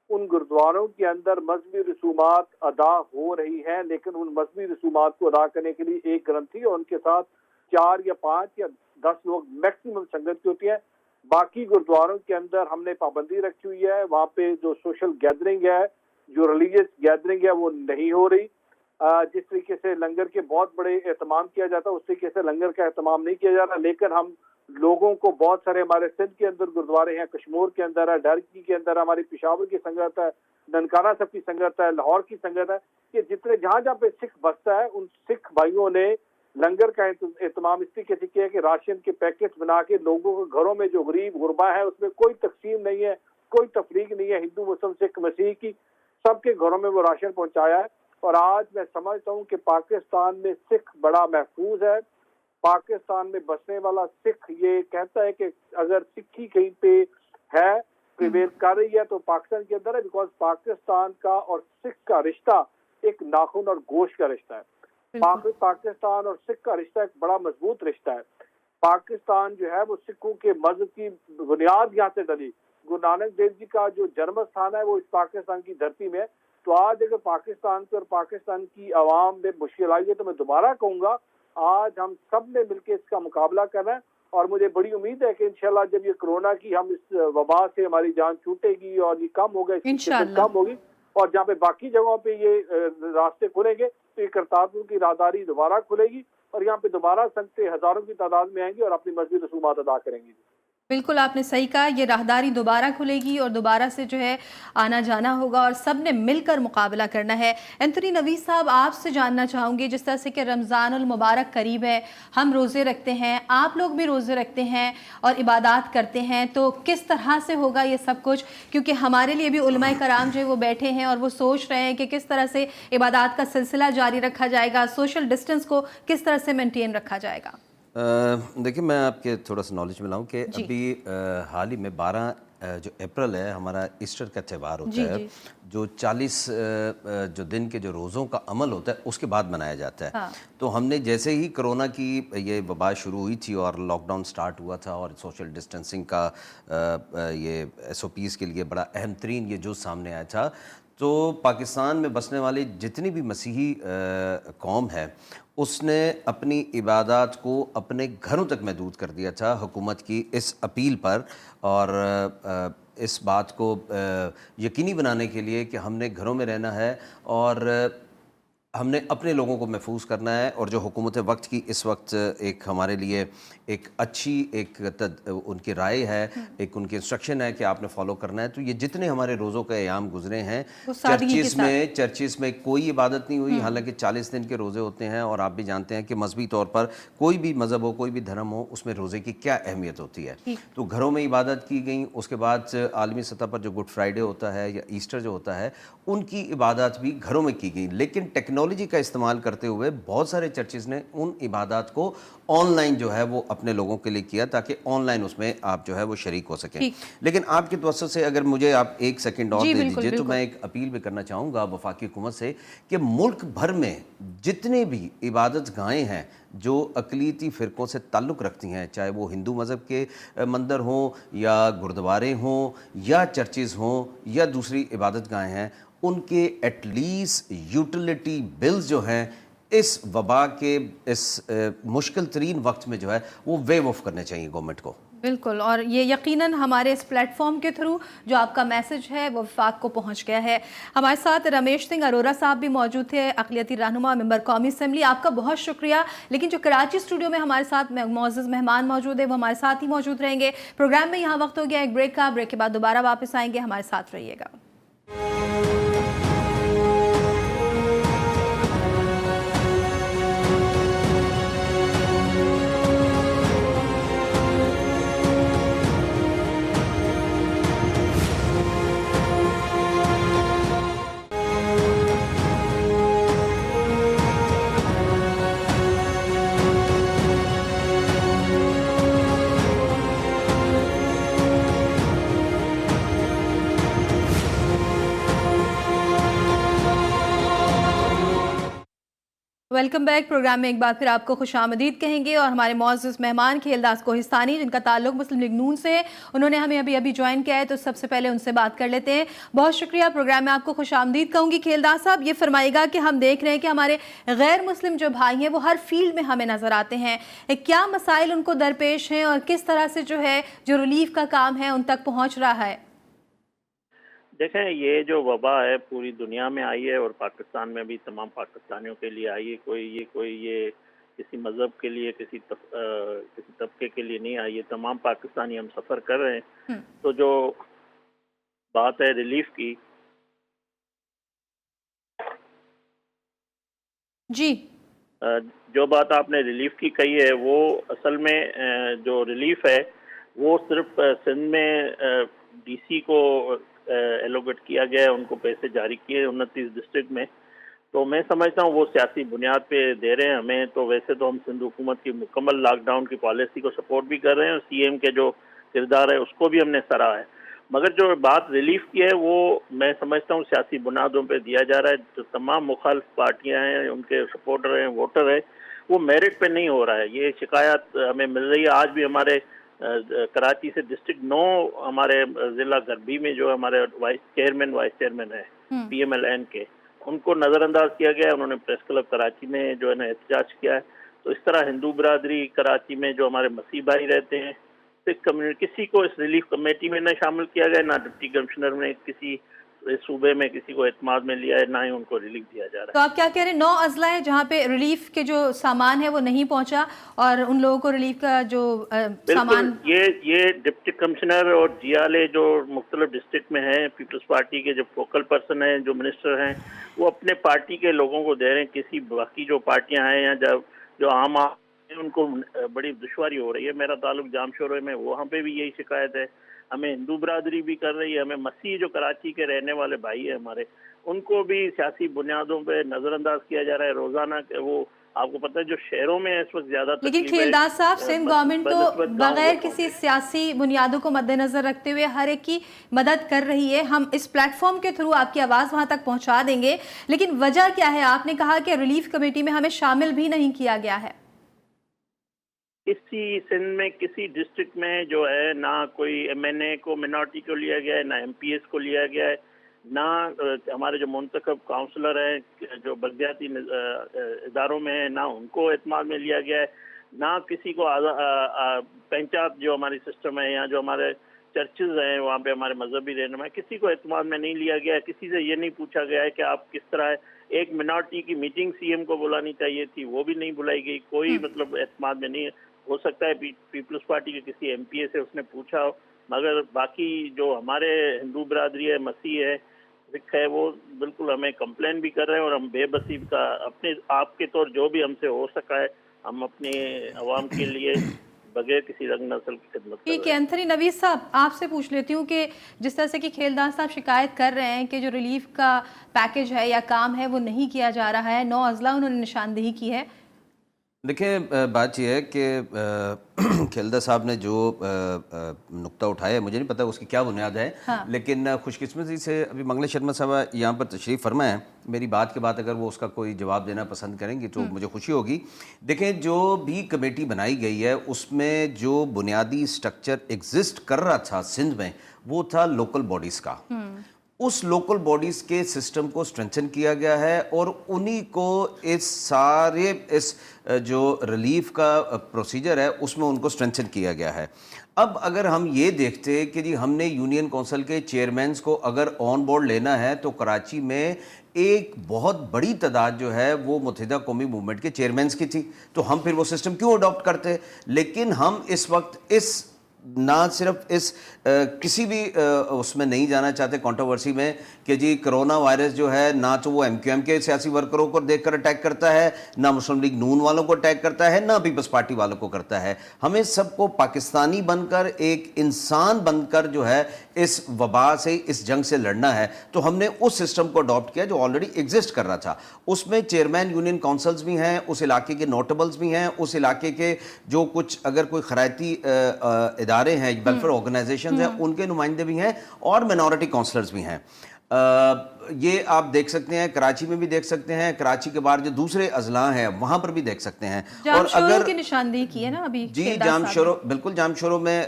उन गुरुद्वारों के अंदर मजहबी रसूमात अदा हो रही हैं, लेकिन उन मजहबी रसूमात को अदा करने के लिए एक ग्रंथी और उनके साथ 4 या 5 या 10 लोग मैक्सिमम संगत की होती है। बाकी गुरुद्वारों के अंदर हमने पाबंदी रखी हुई है, वहाँ पे जो सोशल गैदरिंग है, जो रिलीजियस गैदरिंग है वो नहीं हो रही। जिस तरीके से लंगर के बहुत बड़े एहतमाम किया जाता है उस तरीके से लंगर का एहतमाम नहीं किया जा रहा। लेकिन हम लोगों को, बहुत सारे हमारे सिंध के अंदर गुरुद्वारे हैं, कश्मीर के अंदर है, डरकी के अंदर हमारी पेशावर की संगत है, ननकाना साहब की संगत है, लाहौर की संगत है, ये जितने जहाँ जहाँ पे सिख बसता है उन सिख भाइयों ने लंगर का एहतमाम इस तरीके से किया कि राशन के पैकेट बना के लोगों के घरों में जो गरीब गुरबा है उसमें कोई तकसीम नहीं है, कोई तफरीक नहीं है, हिंदू मुस्लिम सिख मसीह की, सबके घरों में वो राशन पहुंचाया है। और आज मैं समझता हूँ कि पाकिस्तान में सिख बड़ा महफूज है। पाकिस्तान में बसने वाला सिख ये कहता है कि अगर सिक्खी कहीं पे है, प्रिवेल कर रही है तो पाकिस्तान के अंदर है, बिकॉज पाकिस्तान का और सिख का रिश्ता एक नाखून और गोश्त का रिश्ता है। पाकिस्तान और सिख का रिश्ता एक बड़ा मजबूत रिश्ता है। पाकिस्तान जो है वो सिखों के मजहब की बुनियाद यहाँ से डली। गुरु नानक देव जी का जो जन्म स्थान है वो इस पाकिस्तान की धरती में है। तो आज अगर पाकिस्तान को और पाकिस्तान की आवाम में मुश्किल आई है तो मैं दोबारा कहूँगा आज हम सब ने मिलकर इसका मुकाबला करना है। और मुझे बड़ी उम्मीद है कि इंशाल्लाह जब ये कोरोना की हम इस वबा से हमारी जान छूटेगी और ये कम होगा, कम होगी, और जहाँ पे बाकी जगहों पे ये रास्ते खुलेंगे तो ये करतारपुर की राहदारी दोबारा खुलेगी और यहाँ पे दोबारा संगतें हजारों की तादाद में आएंगी और अपनी मजहबी रसूमात अदा करेंगी। बिल्कुल आपने सही कहा, ये राहदारी दोबारा खुलेगी और दोबारा से जो है आना जाना होगा और सब ने मिलकर मुकाबला करना है। एंथनी नवीद साहब, आपसे जानना चाहूँगी, जिस तरह से कि रमज़ानुल मुबारक करीब है, हम रोज़े रखते हैं, आप लोग भी रोज़े रखते हैं और इबादत करते हैं, तो किस तरह से होगा ये सब कुछ? क्योंकि हमारे लिए भी उलमाए कराम जो है वो बैठे हैं और वो सोच रहे हैं कि किस तरह से इबादत का सिलसिला जारी रखा जाएगा, सोशल डिस्टेंस को किस तरह से मेंटेन रखा जाएगा। देखिए, मैं आपके थोड़ा सा नॉलेज मिलाऊं कि अभी हाल ही में 12 جو اپریل ہے ہمارا ایسٹر کا تہوار ہوتا جی ہے، جی جو 40 جو دن کے جو روزوں کا عمل ہوتا ہے اس کے بعد منایا جاتا ہے. ہاں. تو ہم نے جیسے ہی کرونا کی یہ وبا شروع ہوئی تھی اور لاک ڈاؤن سٹارٹ ہوا تھا اور سوشل ڈسٹینسنگ کا یہ SOPs کے لیے بڑا اہم ترین یہ جو سامنے آیا تھا، تو پاکستان میں بسنے والے جتنی بھی مسیحی قوم ہے اس نے اپنی عبادات کو اپنے گھروں تک محدود کر دیا تھا حکومت کی اس اپیل پر، اور اس بات کو یقینی بنانے کے لیے کہ ہم نے گھروں میں رہنا ہے اور ہم نے اپنے لوگوں کو محفوظ کرنا ہے. اور جو حکومت وقت کی اس وقت ایک ہمارے لیے ایک اچھی ان کی رائے ہے، ایک ان کی انسٹرکشن ہے کہ آپ نے فالو کرنا ہے. تو یہ جتنے ہمارے روزوں کے ایام گزرے ہیں چرچز میں کوئی عبادت نہیں ہوئی، حالانکہ 40 دن کے روزے ہوتے ہیں، اور آپ بھی جانتے ہیں کہ مذہبی طور پر کوئی بھی مذہب ہو، کوئی بھی دھرم ہو، اس میں روزے کی کیا اہمیت ہوتی ہے. تو گھروں میں عبادت کی گئی. اس کے بعد عالمی سطح پر جو گڈ فرائیڈے ہوتا ہے یا ایسٹر جو ہوتا ہے ان کی عبادات بھی گھروں میں کی گئی. لیکن ٹیکنالوجی کا استعمال کرتے ہوئے بہت سارے چرچز نے ان عبادات کو آن لائن جو ہے وہ اپنے لوگوں کے لیے کیا تاکہ آن لائن اس میں آپ جو ہے وہ شریک ہو سکیں. لیکن آپ کے توسط سے اگر مجھے آپ ایک سیکنڈ اور دے دیجئے تو میں ایک اپیل بھی کرنا چاہوں گا وفاقی حکومت سے کہ ملک بھر میں جتنے بھی عبادت گاہیں ہیں جو اقلیتی فرقوں سے تعلق رکھتی ہیں، چاہے وہ ہندو مذہب کے مندر ہوں یا گردوارے ہوں یا چرچز ہوں یا دوسری عبادت گاہیں ہیں، ان کے ایٹ لیسٹ یوٹیلیٹی بلز جو ہیں اس وبا کے اس مشکل ترین وقت میں جو ہے وہ ویو آف کرنے چاہیے گورنمنٹ کو. بالکل، اور یہ یقیناً ہمارے اس پلیٹ فارم کے تھرو جو آپ کا میسج ہے وہ وفاق کو پہنچ گیا ہے. ہمارے ساتھ رمیش سنگھ ارورا صاحب بھی موجود تھے، اقلیتی رہنما، ممبر قومی اسمبلی. آپ کا بہت شکریہ. لیکن جو کراچی اسٹوڈیو میں ہمارے ساتھ معزز مہمان موجود ہیں وہ ہمارے ساتھ ہی موجود رہیں گے. پروگرام میں یہاں وقت ہو گیا ایک بریک کا. بریک کے بعد دوبارہ واپس آئیں گے. ہمارے ساتھ رہیے گا. Welcome back. پروگرام میں ایک بار پھر آپ کو خوش آمدید کہیں گے. اور ہمارے معزز مہمان کھیلداز کوہستانی جن کا تعلق مسلم لیگ نون سے ہے، انہوں نے ہمیں ابھی جوائن کیا ہے، تو سب سے پہلے ان سے بات کر لیتے ہیں. بہت شکریہ. پروگرام میں آپ کو خوش آمدید کہوں گی. کھیلداز صاحب یہ فرمائے گا کہ ہم دیکھ رہے ہیں کہ ہمارے غیر مسلم جو بھائی ہیں وہ ہر فیلڈ میں ہمیں نظر آتے ہیں، کیا مسائل ان کو درپیش ہیں اور کس طرح سے جو ہے جو ریلیف کا کام ہے ان تک پہنچ رہا ہے؟ دیکھیں، یہ جو وبا ہے پوری دنیا میں آئی ہے اور پاکستان میں بھی تمام پاکستانیوں کے لیے آئی ہے. کوئی کسی مذہب کے لیے کسی طبقے کے لیے نہیں آئی ہے. تمام پاکستانی ہم سفر کر رہے ہیں. تو جو بات ہے ریلیف کی، جی جو بات آپ نے ریلیف کی کہی ہے وہ اصل میں جو ریلیف ہے وہ صرف سندھ میں ڈی سی کو ایلوکیٹ کیا گیا ہے، ان کو پیسے جاری کیے 29 ڈسٹرکٹ میں. تو میں سمجھتا ہوں وہ سیاسی بنیاد پہ دے رہے ہیں ہمیں. تو ویسے تو ہم سندھ حکومت کی مکمل لاک ڈاؤن کی پالیسی کو سپورٹ بھی کر رہے ہیں اور سی ایم کے جو کردار ہے اس کو بھی ہم نے سراہا ہے. مگر جو بات ریلیف کی ہے وہ میں سمجھتا ہوں سیاسی بنیادوں پہ دیا جا رہا ہے. جو تمام مخالف پارٹیاں ہیں، ان کے سپورٹر ہیں، ووٹر ہیں، وہ میرٹ پہ نہیں ہو رہا ہے. یہ شکایات ہمیں مل رہی ہے. آج بھی ہمارے کراچی سے ڈسٹرکٹ 9 ہمارے ضلع غربی میں جو ہمارے وائس چیئرمین ہے PMLN کے، ان کو نظر انداز کیا گیا ہے. انہوں نے پریس کلب کراچی میں جو ہے نا احتجاج کیا ہے. تو اس طرح ہندو برادری کراچی میں جو ہمارے مسیح بھائی رہتے ہیں، سکھ کمیونٹی، کسی کو اس ریلیف کمیٹی میں نہ شامل کیا گیا، نہ ڈپٹی کمشنر نے کسی صوبے میں کسی کو اعتماد میں لیا ہے، نہ ہی ان کو ریلیف دیا جا رہا ہے. تو آپ کیا کہہ رہے ہیں 9 اضلاع ہیں جہاں پہ ریلیف کے جو سامان ہے وہ نہیں پہنچا اور ان لوگوں کو ریلیف کا جو سامان؟ یہ ڈپٹی کمشنر اور GLA جو مختلف ڈسٹرکٹ میں ہیں، پیپلز پارٹی کے جو فوکل پرسن ہیں، جو منسٹر ہیں، وہ اپنے پارٹی کے لوگوں کو دے رہے ہیں. کسی باقی جو پارٹیاں ہیں یا جو عام ان کو بڑی دشواری ہو رہی ہے. میرا تعلق جام شورے میں، وہاں پہ بھی یہی شکایت ہے. ہمیں ہندو برادری بھی کر رہی ہے. ہمیں مسیح جو کراچی کے رہنے والے بھائی ہیں ہمارے، ان کو بھی سیاسی بنیادوں پہ نظر انداز کیا جا رہا ہے. روزانہ وہ آپ کو پتہ ہے جو شہروں میں اس وقت زیادہ لیکن تکلیف ہے، کھیلداز صاحب سندھ گورنمنٹ تو بنسبت گاؤں بغیر لوگوں کسی کے۔ سیاسی بنیادوں کو مد نظر رکھتے ہوئے ہر ایک کی مدد کر رہی ہے. ہم اس پلیٹ فارم کے تھرو آپ کی آواز وہاں تک پہنچا دیں گے، لیکن وجہ کیا ہے؟ آپ نے کہا کہ ریلیف کمیٹی میں ہمیں شامل بھی نہیں کیا گیا ہے. کسی سندھ میں کسی ڈسٹرکٹ میں جو ہے نہ کوئی ایم این اے کو منارٹی کو لیا گیا ہے، نہ ایم پی ایس کو لیا گیا ہے، نہ ہمارے جو منتخب کاؤنسلر ہیں جو بلدیاتی اداروں میں ہیں، نہ ان کو اعتماد میں لیا گیا ہے، نہ کسی کو پنچایت جو ہماری سسٹم ہے یا جو ہمارے چرچز ہیں وہاں پہ ہمارے مذہبی رہنما کسی کو اعتماد میں نہیں لیا گیا ہے. کسی سے یہ نہیں پوچھا گیا ہے کہ آپ کس طرح ہے. ایک منارٹی کی میٹنگ سی ایم کو بلانی چاہیے تھی، وہ بھی نہیں بلائی گئی. کوئی مطلب اعتماد میں نہیں. ہو سکتا ہے پیپلز پارٹی کے کسی ایم پی اے سے اس نے پوچھا ہو، مگر باقی جو ہمارے ہندو برادری ہے، مسیح ہے، سکھ ہے، وہ بالکل ہمیں کمپلین بھی کر رہے ہیں، اور ہم بے بسی کا اپنے آپ کے طور جو بھی ہم سے ہو سکا ہے ہم اپنے عوام کے لیے بغیر کسی رنگ نسل کی خدمت کر ٹھیک رہے ہے. ہیں. انتھنی نوید صاحب آپ سے پوچھ لیتی ہوں کہ جس طرح سے کہ کھیلداز صاحب شکایت کر رہے ہیں کہ جو ریلیف کا پیکج ہے یا کام ہے وہ نہیں کیا جا رہا ہے، 9 اضلاع انہوں نے نشاندہی کی ہے. دیکھیں بات یہ ہے کہ کھیلداز صاحب نے جو نقطہ اٹھایا ہے مجھے نہیں پتہ اس کی کیا بنیاد ہے، لیکن خوش قسمتی سے ابھی منگلا شرما صاحب یہاں پر تشریف فرما ہے. میری بات کے بعد اگر وہ اس کا کوئی جواب دینا پسند کریں گی تو مجھے خوشی ہوگی. دیکھیں جو بھی کمیٹی بنائی گئی ہے اس میں جو بنیادی سٹرکچر ایگزسٹ کر رہا تھا سندھ میں وہ تھا لوکل باڈیز کا. اس لوکل باڈیز کے سسٹم کو سٹرینتھن کیا گیا ہے اور انہی کو اس سارے اس جو ریلیف کا پروسیجر ہے اس میں ان کو سٹرینتھن کیا گیا ہے. اب اگر ہم یہ دیکھتے کہ جی ہم نے یونین کونسل کے چیئرمینز کو اگر آن بورڈ لینا ہے تو کراچی میں ایک بہت بڑی تعداد جو ہے وہ متحدہ قومی موومنٹ کے چیئرمینز کی تھی، تو ہم پھر وہ سسٹم کیوں اڈاپٹ کرتے؟ لیکن ہم اس وقت اس نہ صرف اس کسی بھی اس میں نہیں جانا چاہتے کنٹروورسی میں کہ جی کرونا وائرس جو ہے نہ تو وہ ایم کیو ایم کے سیاسی ورکروں کو دیکھ کر اٹیک کرتا ہے، نہ مسلم لیگ نون والوں کو اٹیک کرتا ہے، نہ پیپلز پارٹی والوں کو کرتا ہے. ہمیں سب کو پاکستانی بن کر ایک انسان بن کر جو ہے اس وبا سے اس جنگ سے لڑنا ہے. تو ہم نے اس سسٹم کو اڈاپٹ کیا جو آلریڈی ایگزسٹ کر رہا تھا. اس میں چیئرمین یونین کونسلز بھی ہیں، اس علاقے کے نوٹیبلز بھی ہیں، اس علاقے کے جو کچھ اگر کوئی خیراتی ادارے ہیں، ویلفیئر آرگنائزیشنز ہیں، ان کے نمائندے بھی ہیں اور مینورٹی کونسلرز بھی ہیں. یہ آپ دیکھ سکتے ہیں، کراچی میں بھی دیکھ سکتے ہیں، کراچی کے باہر جو دوسرے اضلاع ہیں وہاں پر بھی دیکھ سکتے ہیں. جام شورو کی نشاندہی کی ہے نا ابھی جی جام شورو، بالکل جام شورو میں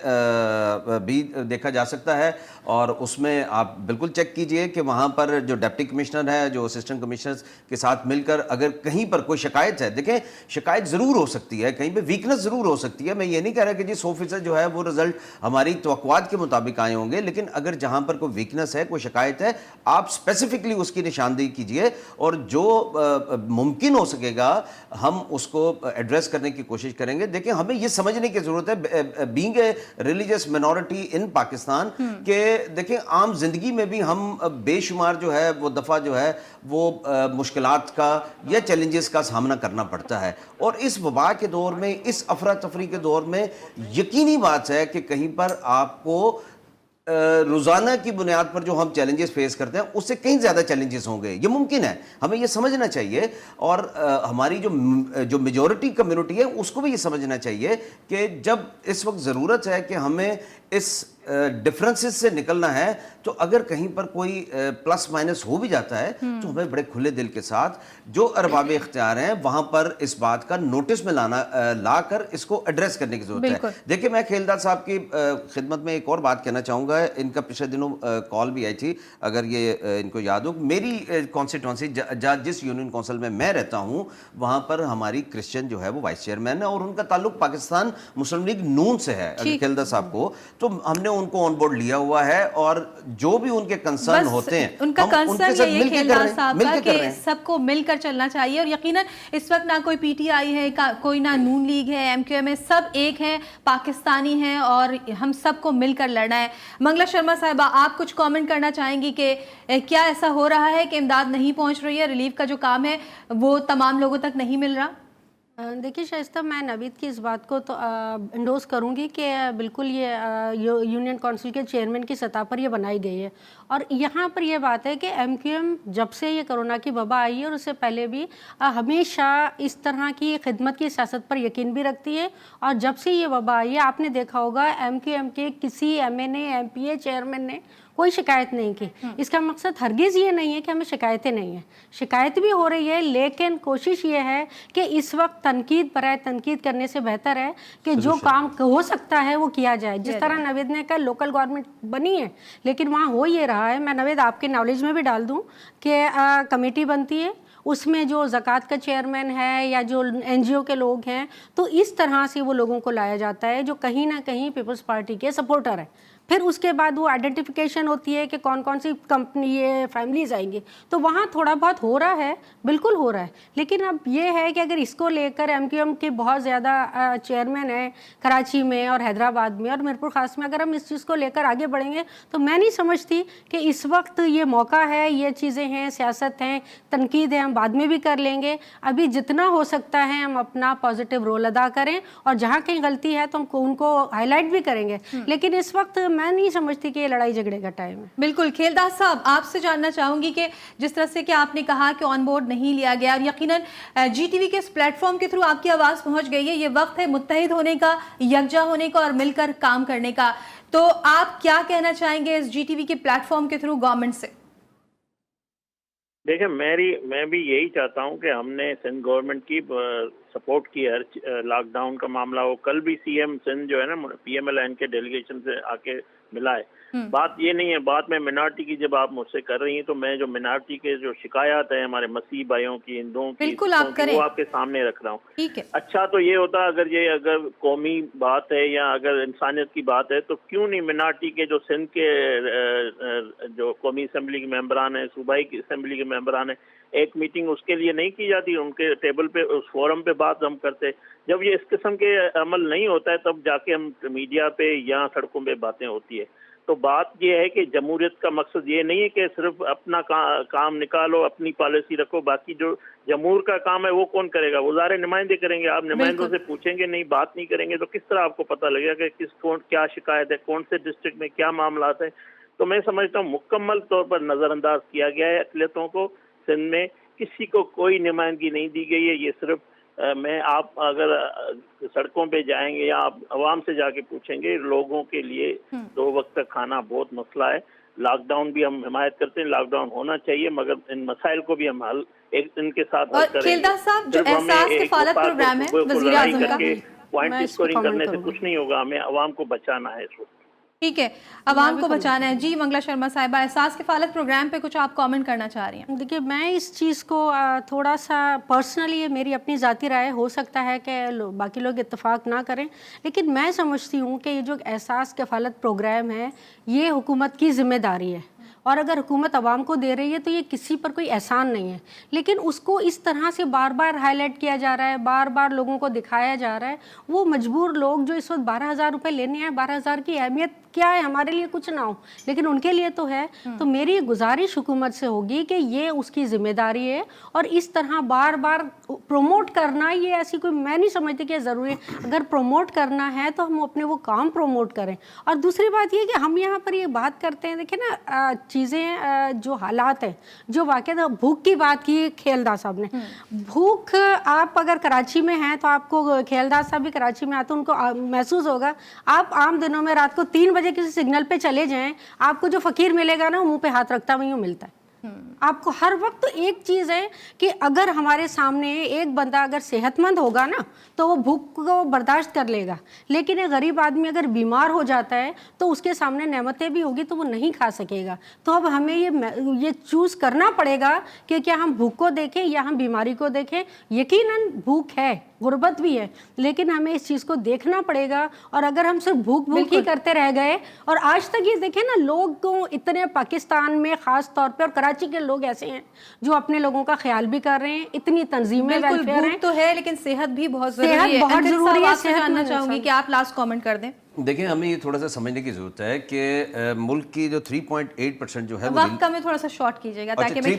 بھی دیکھا جا سکتا ہے، اور اس میں آپ بالکل چیک کیجئے کہ وہاں پر جو ڈپٹی کمشنر ہے جو اسسٹنٹ کمشنرز کے ساتھ مل کر اگر کہیں پر کوئی شکایت ہے، دیکھیں شکایت ضرور ہو سکتی ہے، کہیں پہ ویکنس ضرور ہو سکتی ہے. میں یہ نہیں کہہ رہا کہ جی 100% جو ہے وہ رزلٹ ہماری توقعات کے مطابق آئے ہوں گے، لیکن اگر جہاں پر کوئی ویکنس ہے، کوئی شکایت ہے، آپ اسپیسیفکلی اس کی نشاندہی کیجئے اور جو ممکن ہو سکے گا ہم اس کو ایڈریس کرنے کی کوشش کریں گے. دیکھیں ہمیں یہ سمجھنے کی ضرورت ہے بینگ اے ریلیجیس مینورٹی ان پاکستان کہ دیکھیں عام زندگی میں بھی ہم بے شمار جو ہے وہ دفعہ جو ہے وہ مشکلات کا یا چیلنجز کا سامنا کرنا پڑتا ہے. اور اس وبا کے دور میں، اس افراتفری کے دور میں یقینی بات ہے کہ کہیں پر آپ کو روزانہ کی بنیاد پر جو ہم چیلنجز فیس کرتے ہیں اس سے کہیں زیادہ چیلنجز ہوں گے. یہ ممکن ہے، ہمیں یہ سمجھنا چاہیے، اور ہماری جو میجورٹی کمیونٹی ہے اس کو بھی یہ سمجھنا چاہیے کہ جب اس وقت ضرورت ہے کہ ہمیں اس ڈفرنسز سے نکلنا ہے، تو اگر کہیں پر کوئی پلس مائنس ہو بھی جاتا ہے تو ہمیں بڑے کھلے دل کے ساتھ جو ارباب اختیار ہیں وہاں پر اس بات کا نوٹس میں لا کر اس کو ایڈریس کرنے کی ضرورت ہے. دیکھیں میں کھیلداز صاحب کی خدمت میں ایک اور بات کہنا چاہوں گا. ان کا پچھلے دنوں کال بھی آئی تھی، اگر یہ ان کو یاد ہو. میری کانسٹیٹوئنسی جس یونین کونسل میں رہتا ہوں وہاں پر ہماری کرسچن جو ہے وہ وائس چیئرمین ہے، اور ان کا تعلق پاکستان مسلم لیگ نون سے ہے. اگر کھیلداز صاحب کو تو ہم نے ان کو آن بورڈ لیا ہوا ہے، اور جو بھی ان کے کنسرن ہوتے ہیں ان کا کنسرن یہ کھیلداز صاحب کا کہ سب کو مل کر چلنا چاہیے. اور یقیناً اس وقت نہ کوئی پی ٹی آئی ہے، کوئی نہ نون لیگ ہے، ایم کیو ایم ہے، سب ایک ہیں، پاکستانی ہیں، اور ہم سب کو مل کر لڑنا ہے. منگلا شرما صاحبہ آپ کچھ کامنٹ کرنا چاہیں گی کہ کیا ایسا ہو رہا ہے کہ امداد نہیں پہنچ رہی ہے، ریلیف کا جو کام ہے وہ تمام لوگوں تک نہیں مل رہا؟ देखिए शाइस्ता, मैं नवीद की इस बात को तो इंडोर्स करूंगी कि बिल्कुल ये यूनियन काउंसिल के चेयरमैन की सतह पर ये बनाई गई है। और यहाँ पर ये बात है कि एमक्यूएम जब से ये कोरोना की वबा आई है और उससे पहले भी हमेशा इस तरह की खिदमत की सियासत पर यकीन भी रखती है। और जब से ये वबा आई है, आपने देखा होगा एमक्यूएम के किसी एमएनए, एमपीए, चेयरमैन ने कोई शिकायत नहीं की। इसका मकसद हरगिज़ ये नहीं है कि हमें शिकायतें नहीं हैं, शिकायत भी हो रही है, लेकिन कोशिश ये है कि इस वक्त तनकीद बराए तनकीद करने से बेहतर है कि जो काम हो सकता है वो किया जाए। जिस तरह नवीद ने कहा लोकल गवर्नमेंट बनी है, लेकिन वहाँ हो ये रहा है, मैं नवीद आपके नॉलेज में भी डाल दूँ कि कमेटी बनती है, उसमें जो ज़कात का चेयरमैन है या जो एनजीओ के लोग हैं, तो इस तरह से वो लोगों को लाया जाता है जो कहीं ना कहीं पीपल्स पार्टी के सपोर्टर हैं। फिर उसके बाद वो आइडेंटिफिकेशन होती है कि कौन कौन सी कंपनी ये फैमिलीज आएंगी, तो वहाँ थोड़ा बहुत हो रहा है, बिल्कुल हो रहा है। लेकिन अब ये है कि अगर इसको लेकर एमक्यूएम के बहुत ज़्यादा चेयरमैन हैं कराची में और हैदराबाद में और मीरपुर खास में, अगर हम इस चीज़ को लेकर आगे बढ़ेंगे तो मैं नहीं समझती कि इस वक्त ये मौका है, ये चीज़ें हैं, सियासत हैं, तनकीद है, हम बाद में भी कर लेंगे। अभी जितना हो सकता है हम अपना पॉजिटिव रोल अदा करें और जहाँ कहीं गलती है तो हम उनको हाईलाइट भी करेंगे। लेकिन इस वक्त मैं नहीं समझती कि ये लड़ाई झगड़े का टाइम है। बिल्कुल। खेलदास साहब, आपसे जानना चाहूंगी कि जिस तरह से कि आपने कहा कि ऑन बोर्ड नहीं लिया गया और यकीनन जीटीवी के इस प्लेटफॉर्म के थ्रू आपकी आवाज पहुंच गई है, ये वक्त है मुत्तहिद होने का, यकजा होने का और मिलकर काम करने का, तो आप क्या कहना चाहेंगे इस जीटीवी के प्लेटफॉर्म के थ्रू गवर्नमेंट से? देखिए, मैं भी यही चाहता हूं कि हमने सिंध गवर्नमेंट की सपोर्ट की हर लॉकडाउन का मामला हो। कल भी सीएम सिंध जो है ना पीएमएलएन के डेलीगेशन से आके मिला है। बात ये नहीं है, बात में मिनार्टी की जब आप मुझसे कर रही हैं तो मैं जो मिनार्टी के जो शिकायत है हमारे मसीह भाइयों की, हिंदुओं की, बिल्कुल आप करें, वो आपके सामने रख रहा हूँ। ठीक है। अच्छा तो ये होता अगर कौमी बात है या अगर इंसानियत की बात है तो क्यों नहीं मिनार्टी के जो सिंध के जो कौमी असम्बली के मेंबरान हैं, सूबाई की असम्बली के मेंबरान हैं, एक मीटिंग उसके लिए नहीं की जाती, उनके टेबल पे उस फोरम पे बात हम करते। जब ये इस किस्म के अमल नहीं होता है तब जाके हम मीडिया पे या सड़कों पे बातें होती है। तो बात ये है कि जमहूरियत का मकसद ये नहीं है कि सिर्फ अपना काम निकालो, अपनी पॉलिसी रखो, बाकी जो जमहूर का काम है वो कौन करेगा? वज़ारे नुमाइंदे करेंगे। आप नुमाइंदों से पूछेंगे नहीं, बात नहीं करेंगे तो किस तरह आपको पता लगेगा कि कौन क्या शिकायत है, कौन से डिस्ट्रिक्ट में क्या मामला है? तो मैं समझता हूँ मुकम्मल तौर पर नज़रअंदाज किया गया है अक़लियतों को। सिंध में किसी को कोई नुमाइंदगी नहीं दी गई है। ये सिर्फ आप अगर सड़कों पे जाएंगे या आप आवाम से जाके पूछेंगे, लोगों के लिए 2 वक्त का खाना बहुत मसला है। लॉकडाउन भी हम हिमायत करते हैं, लॉकडाउन होना चाहिए, मगर इन मसाइल को भी हम हल इनके साथ हल करेंगे। खेलदास साहब, जो एहसास किफालत प्रोग्राम है वज़ीर आज़म का, पॉइंट स्कोरिंग करने से कुछ नहीं होगा, हमें आवाम को बचाना है इस वक्त। ठीक है, आवाम को बचाना है। जी मंगला शर्मा साहिबा, एहसास किफालत प्रोग्राम पे कुछ आप कमेंट करना चाह रही हैं? देखिए, मैं इस चीज़ को थोड़ा सा पर्सनली, मेरी अपनी ज़ाती राय, हो सकता है कि बाकी लोग इत्तेफाक ना करें, लेकिन मैं समझती हूँ कि ये जो एहसास किफालत प्रोग्राम है ये हुकूमत की ज़िम्मेदारी है। और अगर हुकूमत आवाम को दे रही है तो ये किसी पर कोई एहसान नहीं है, लेकिन उसको इस तरह से बार बार हाईलाइट किया जा रहा है, बार बार लोगों को दिखाया जा रहा है। वो मजबूर लोग जो इस वक्त 12,000 रुपये लेने आए, 12,000 की अहमियत क्या है? हमारे लिए कुछ ना हो, लेकिन उनके लिए तो है। तो मेरी गुजारिश हुकूमत से होगी कि ये उसकी ज़िम्मेदारी है और इस तरह बार बार प्रोमोट करना, ये ऐसी कोई, मैं नहीं समझती कि ज़रूरी है। अगर प्रोमोट करना है तो हम अपने वो काम प्रोमोट करें। और दूसरी बात ये कि हम यहाँ पर ये बात करते हैं, देखिए ना, चीज़ें जो हालात हैं, जो वाक़ई भूख की बात की खेलदास साहब ने, भूख, आप अगर कराची में हैं तो आपको, खेलदास साहब भी कराची में आते, उनको महसूस होगा। आप आम दिनों में रात को 3 बजे किसी सिग्नल पे चले जाएं, आपको जो फ़कीर मिलेगा ना, मुंह पे हाथ रखता वहीं मिलता है। आपको हर वक्त तो एक चीज़ है कि अगर हमारे सामने एक बंदा अगर सेहतमंद होगा ना तो वो भूख को बर्दाश्त कर लेगा, लेकिन एक गरीब आदमी अगर बीमार हो जाता है तो उसके सामने नेमतें भी होगी तो वो नहीं खा सकेगा। तो अब हमें ये चूज़ करना पड़ेगा कि क्या हम भूख को देखें या हम बीमारी को देखें। यकीनन भूख है, गुर्बत भी है, लेकिन हमें इस चीज़ को देखना पड़ेगा। और अगर हम सिर्फ भूख ही करते रह गए, और आज तक ये देखें ना, लोग को इतने पाकिस्तान में ख़ास तौर पे और कराची के लोग ऐसे हैं जो अपने लोगों का ख्याल भी कर रहे हैं, इतनी तंजीमें वेलफेयर हैं, तो है, लेकिन सेहत भी बहुत ज़रूरी है। बहुत ज़रूरी है। जानना चाहूँगी कि आप लास्ट कमेंट कर दें। देखें, हमें ये थोड़ा सा समझने की ज़रूरत है कि मुल्क की जो 3.8% जो है वो वक्त का में थोड़ा सा शॉर्ट कीजिएगा ताकि मैं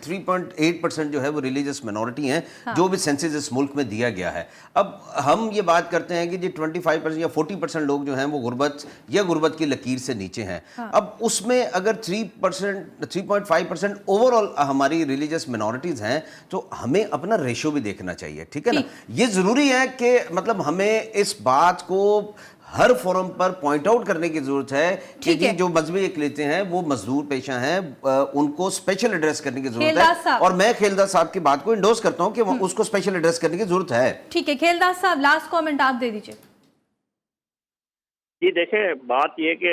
3.8% जो है वो रिलीजियस मिनॉरिटी हैं, जो भी सेंसस इस मुल्क में दिया गया है। अब हम ये बात करते हैं कि जी 25% या 40% लोग जो हैं वो गुर्बत या गुर्बत की लकीर से नीचे हैं। अब उसमें अगर 3.5% ओवरऑल हमारी रिलीजियस मिनॉरिटीज़ हैं तो हमें अपना रेशो भी देखना चाहिए, ठीक है ना। ये ज़रूरी है कि मतलब हमें इस बात को हर फोरम पर पॉइंट आउट करने की जरूरत है कि जी जो मजहबी इकलीतें हैं वो मजदूर पेशा हैं, उनको स्पेशल एड्रेस करने की जरूरत है। और मैं खेलदार साहब की बात को इंडोर्स करता हूं कि उसको स्पेशल एड्रेस करने की जरूरत है। ठीक है, खेलदार साहब लास्ट कमेंट आप दे दीजिए। जी देखें, बात ये कि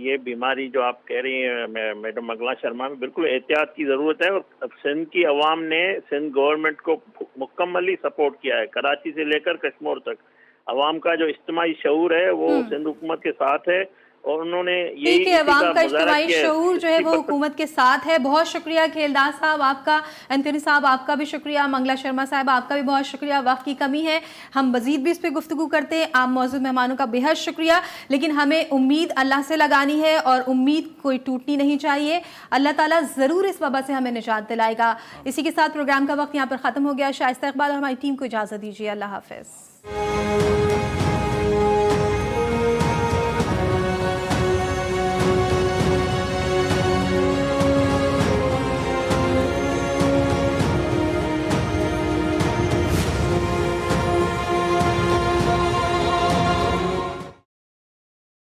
ये बीमारी जो आप कह रही हैं मैडम मंगला शर्मा, में बिल्कुल एहतियात की ज़रूरत है। और सिंध की अवाम ने सिंध गवर्नमेंट को मुकम्मली सपोर्ट किया है, कराची से लेकर कश्मीर तक। अवाम का जो इज्तिमाई शऊर है वो सिंध हुकूमत के साथ है और उन्होंने यही अवाम का इज्तिमाई शऊर जो है वो हुकूमत के साथ है। बहुत शुक्रिया खेलदार साहब आपका, एंथनी साहब आपका भी शुक्रिया, मंगला शर्मा साहब आपका भी बहुत शुक्रिया। वक्त की कमी है, हम मजीद भी इस पर गुफ्तगू करते हैं। आप मौजूद मेहमानों का बेहद शुक्रिया, लेकिन हमें उम्मीद अल्लाह से लगानी है और उम्मीद कोई टूटनी नहीं चाहिए। अल्लाह ताला ज़रूर इस वबा से हमें निजात दिलाएगा। इसी के साथ प्रोग्राम का वक्त यहाँ पर ख़त्म हो गया। शाइस्ता इकबाल और हमारी टीम को इजाज़त दीजिए। अल्लाह हाफ़िज़।